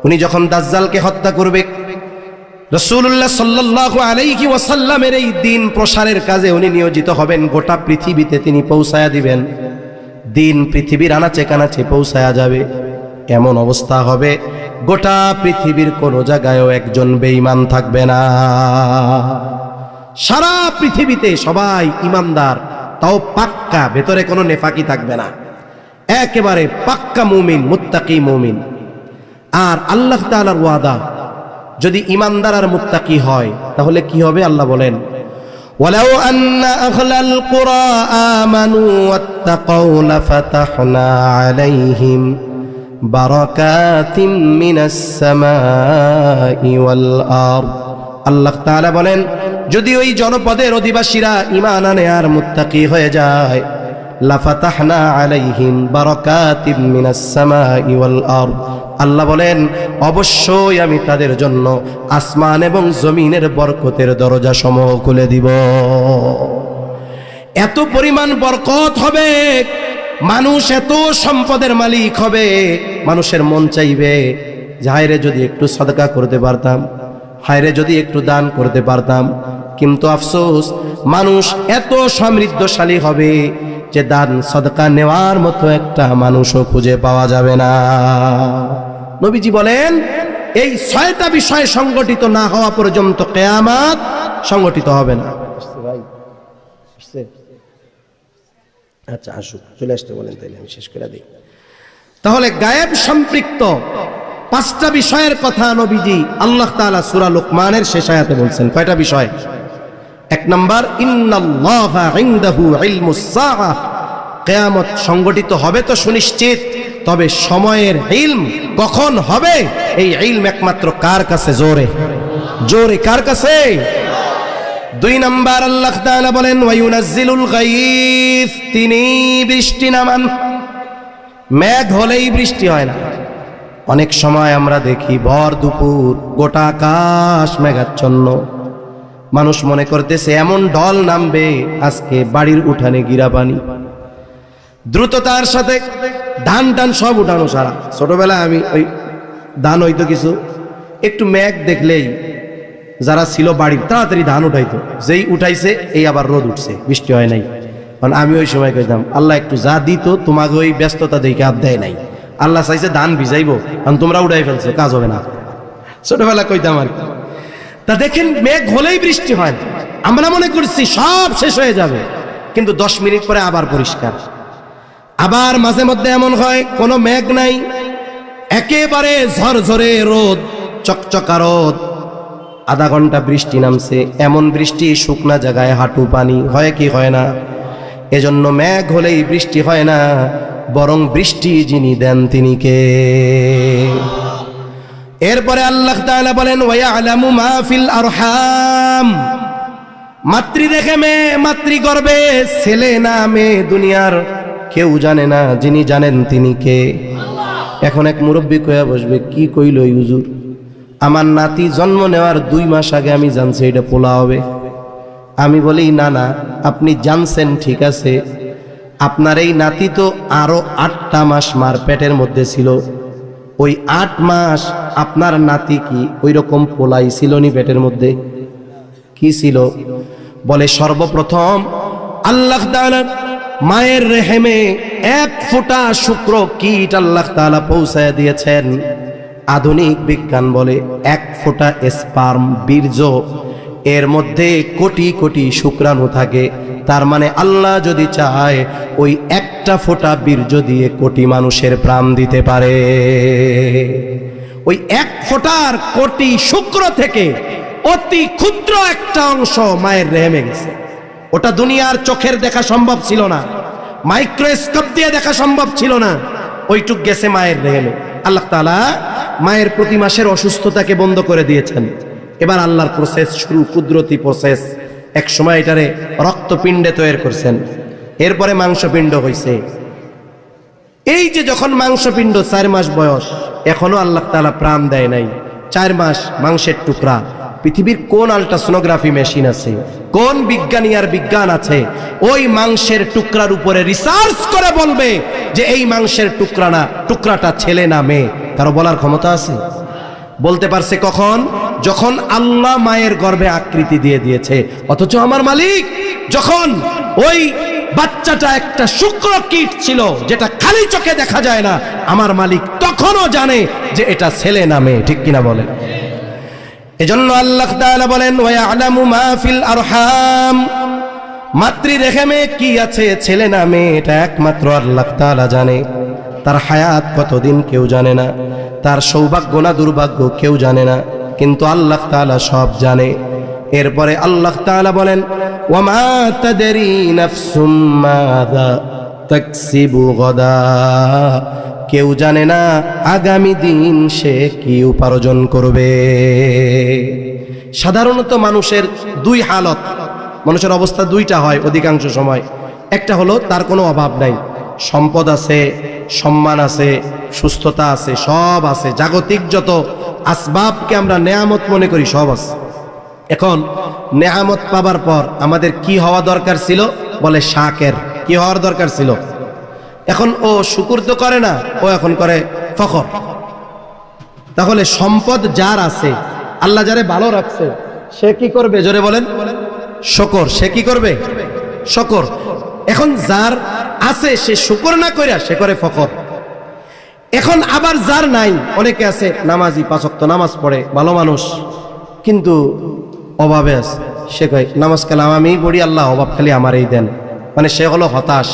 উনি যখন দাজ্জালকে হত্যা করবে। রাসূলুল্লাহ সাল্লাল্লাহু আলাইহি ওয়াসাল্লামের এই দিন প্রসারের কাজে উনি নিয়োজিত হবেন, গোটা পৃথিবীতে তিনি পৌঁছায়া দিবেন, দিন পৃথিবীর আনাচে কানাচে পৌঁছায়া যাবে। এমন অবস্থা হবে গোটা পৃথিবীর কোনো জায়গায়ও একজন বেঈমান থাকবে না। সারা পৃথিবীতে সবাই ইমানদার, তাও পাক্কা, ভেতরে কোনো নেফাকি থাকবে না, একেবারে পাক্কা মুমিন, মুত্তাকি মুমিন। আর আল্লাহ তাআলার ওয়াদা, যদি ইমানদার আর মুত্তাকি হয় তাহলে কি হবে? আল্লাহ বলেন, ওয়ালাউ আন্না আহলাল কুরা আমানু ওয়াত্তাকাউ লাফাতাহনা আলাইহিম বারাকাতিম মিনাস সামাই ওয়াল আরদ। আল্লাহ তাআলা বলেন, যদি ওই জনপদের অধিবাসীরা ঈমান আনে আর মুত্তাকি হয়ে যায়, লাফাতাহনা আলাইহিম বারাকাতিম মিনাস সামাই ওয়াল আরদ। আল্লাহ বলেন, অবশ্যই আমি তাদের জন্য আসমান এবং জমিনের বরকতের দরজা সমূহ খুলে দিব। এত পরিমাণ বরকত হবে, মানুষ এত সম্পদের মালিক হবে, মানুষের মন চাইবে যে হায়রে যদি একটু সাদকা করতে পারতাম, হায়রে যদি একটু দান করতে পারতাম। কিন্তু আফসোস, মানুষ এত সমৃদ্ধশালী হবে যে দান সাদকা নেওয়ার মতো একটা মানুষও খুঁজে পাওয়া যাবে না। নবীজি বলেন, এই 6টা বিষয় সংগঠিত না হওয়া পর্যন্ত কিয়ামত সংগঠিত হবে না। আচ্ছা আসুক, চলে আসতে বলেন, তাইলে আমি শেষ করে দিই। তাহলে গায়েব সম্পৃক্ত 5টা বিষয়ের কথা নবীজি আল্লাহ তাআলা সূরা লুকমানের শেষ আয়াতে বলছেন। কয়টা বিষয়? 1 নাম্বার, ইন্নাল্লাহা ইনদাহু ইলমুস সাআহ, কিয়ামত সংগঠিত হবে তো সুনিশ্চিত, তবে সময়ের ইলম কখন হবে এই ইলম একমাত্র কার কাছে? জোরে জোরে কার কাছে? 2 নাম্বার, আল্লাহ তাআলা বলেন ওয়ায়ুনাজ্জিলুল গায়থ, তিনি বৃষ্টি নামান। মেঘ হলেই বৃষ্টি হয় না। অনেক সময় আমরা দেখি ভর দুপুর গোটা আকাশ মেঘাচ্ছন্ন, মানুষ মনে করতেছে এমন ঢল নামবে আজকে বাড়ির উঠানে গিরা পানি। দ্রুততার সাথে ধান টান সব উঠানো সারা। ছোটবেলায় আমি ওই ধান হইতো কিছু, একটু মেঘ দেখলেই যারা ছিল বাড়ির তাড়াতাড়ি ধান উঠাইতো, যেই উঠাইছে এই আবার রোদ উঠছে, বৃষ্টি হয় নাই। কারণ আমি ওই সময় কইতাম আল্লাহ একটু যা দিত তোমাকে ওই ব্যস্ততা দেখে আর দেয় নাই, আল্লাহ চাইছে ধান ভিজাইবো, কারণ তোমরা উঠাই ফেলছো, কাজ হবে না। ছোটবেলা কইতাম আর কি। তা দেখেন মেঘ হলেই বৃষ্টি হয় না। আমরা মনে করছি সব শেষ হয়ে যাবে, কিন্তু 10 মিনিট পরে আবার পরিষ্কার। আবার মাঝে মধ্যে এমন হয় কোনো মেঘ নাই, একেবারে ঝরঝরে রোদ, চকচকা রোদ, আধা ঘন্টা বৃষ্টি নামছে, এমন বৃষ্টি শুকনা জায়গায় হাঁটু পানি। হয় কি হয় না? এজন্য মেঘ হলেই বৃষ্টি হয় না, বরং বৃষ্টি যিনি দেন তিনি কে? এরপরে আল্লাহ তাআলা বলেন ওয়ায়ালামু মা ফিল আরহাম, মাতৃ রেখে মেয়ে, মাতৃগর্ভে ছেলে না মেয়ে দুনিয়ার কেউ জানে না, যিনি জানেন তিনি কে? এখন এক মুরব্বী কইয়া বসবে, কি কইল হুজুর, আমার নাতি জন্ম নেওয়ার 2 মাস আগে আমি জানছি এটা পোলা হবে। আমি বলি না না, আপনি জানছেন ঠিক আছে, আপনার এই নাতি তো আরো 8টা মাস মার পেটের মধ্যে ছিল, ওই 8 মাস আপনার নাতি কি ওই রকম পোলাই ছিল নি পেটের মধ্যে? কি ছিল? বলে সর্বপ্রথম আল্লাহ তাআলা মায়ের রেহেমে 1 ফোঁটা শুক্র কীট আল্লাহ তাআলা পৌঁছায় দিয়েছেন। আধুনিক বিজ্ঞান বলে 1 ফোঁটা স্পার্ম বীর্য, এর মধ্যে কোটি কোটি শুক্রাণু থাকে। তার মানে আল্লাহ যদি চায় ওই একটা ফোঁটা বীর্য দিয়ে কোটি মানুষের প্রাণ দিতে পারে। ওই 1 ফোঁটার কোটি শুক্র থেকে অতি ক্ষুদ্র একটা অংশ মায়ের রেহেমে গেছে। ওটা দুনিয়ার চোখের দেখা সম্ভব ছিল না, মাইক্রোস্কোপ দিয়ে দেখা সম্ভব ছিল না, ওইটুক গেছে মায়ের রেহেমে। আল্লাহ তাআলা মায়ের প্রতি মাসের অসুস্থতাকে বন্ধ করে দিয়েছেন। এবার আল্লাহর প্রসেস শুরু, কুদরতি প্রসেস। এক সময় এটারে রক্তপিণ্ডে তৈরি করছেন, এরপরে মাংসপিণ্ড হইছে। এই যে যখন মাংসপিণ্ড 4 মাস বয়স, এখনো আল্লাহ তাআলা প্রাণ দেয় নাই, 4 মাস মাংসের টুকরা। পৃথিবীর কোন আল্ট্রাসোনোগ্রাফি মেশিন আছে, কোন বিজ্ঞানী আর বিজ্ঞান আছে ওই মাংসের টুকরার উপরে রিসার্চ করে বলবে যে এই মাংসের টুকরা না, টুকরাটা ছেলে না মেয়ে? কারো বলার ক্ষমতা আছে? বলতে পারছে কখন? যখন আল্লাহ মায়ের গর্ভে আকৃতি দিয়ে দিয়েছে। অথচ আমার মালিক যখন ওই বাচ্চাটা একটা শুক্র কীট ছিল যেটা খালি চোখে দেখা যায় না, আমার মালিক তখনও জানে যে এটা ছেলে না মেয়ে। ঠিক কিনা বলেন? এজন্য আল্লাহ তাআলা বলেন ওয়ায়ালামু মা ফিল আরহাম, মাতৃ রেহেমে কি আছে, ছেলে না মেয়ে, এটা একমাত্র আল্লাহ তাআলা জানে। তার হায়াত কতদিন কেউ জানে না, তার সৌভাগ্য না দুর্ভাগ্য কেউ জানে না, কিন্তু আল্লাহ তাআলা সব জানে। এরপরে আল্লাহ তাআলা বলেন ওয়ামা তাদরি নাফসুম মাযা তাকসিবু গাদা, কেউ জানে না আগামী দিন সে কি উপার্জন করবে। সাধারণত মানুষের 2 হালত, মানুষের অবস্থা 2টা হয় অধিকাংশ সময়। একটা হলো তার কোনো অভাব নাই, সম্পদ আছে, সম্মান আছে, সুস্থতা আছে, সব আছে, জাগতিক যত আসবাবকে আমরা নেয়ামত মনে করি সব আছে। এখন নেয়ামত পাবার পর আমাদের কি হওয়া দরকার ছিল? বলে শাকের। কি হওয়ার দরকার ছিল? এখন ও শুকুর তো করে না, ও এখন করে ফখর। তাহলে সম্পদ যার আছে, আল্লাহ যারে ভালো রাখছে, সে কি করবে? জোরে বলেন শুকর। সে কি করবে? শুকর। এখন যার আছে সে শুকর না কইরা সে করে ফখর। এখন আবার যার নাই, অনেকে আছে নামাজি, 5 ওয়াক্ত নামাজ পড়ে, ভালো মানুষ, কিন্তু অভাবে আছে। সে কয় নামাজ কালাম আমি পড়ি, আল্লাহ অভাব খালি আমারই দেন। মানে সে হলো হতাশ।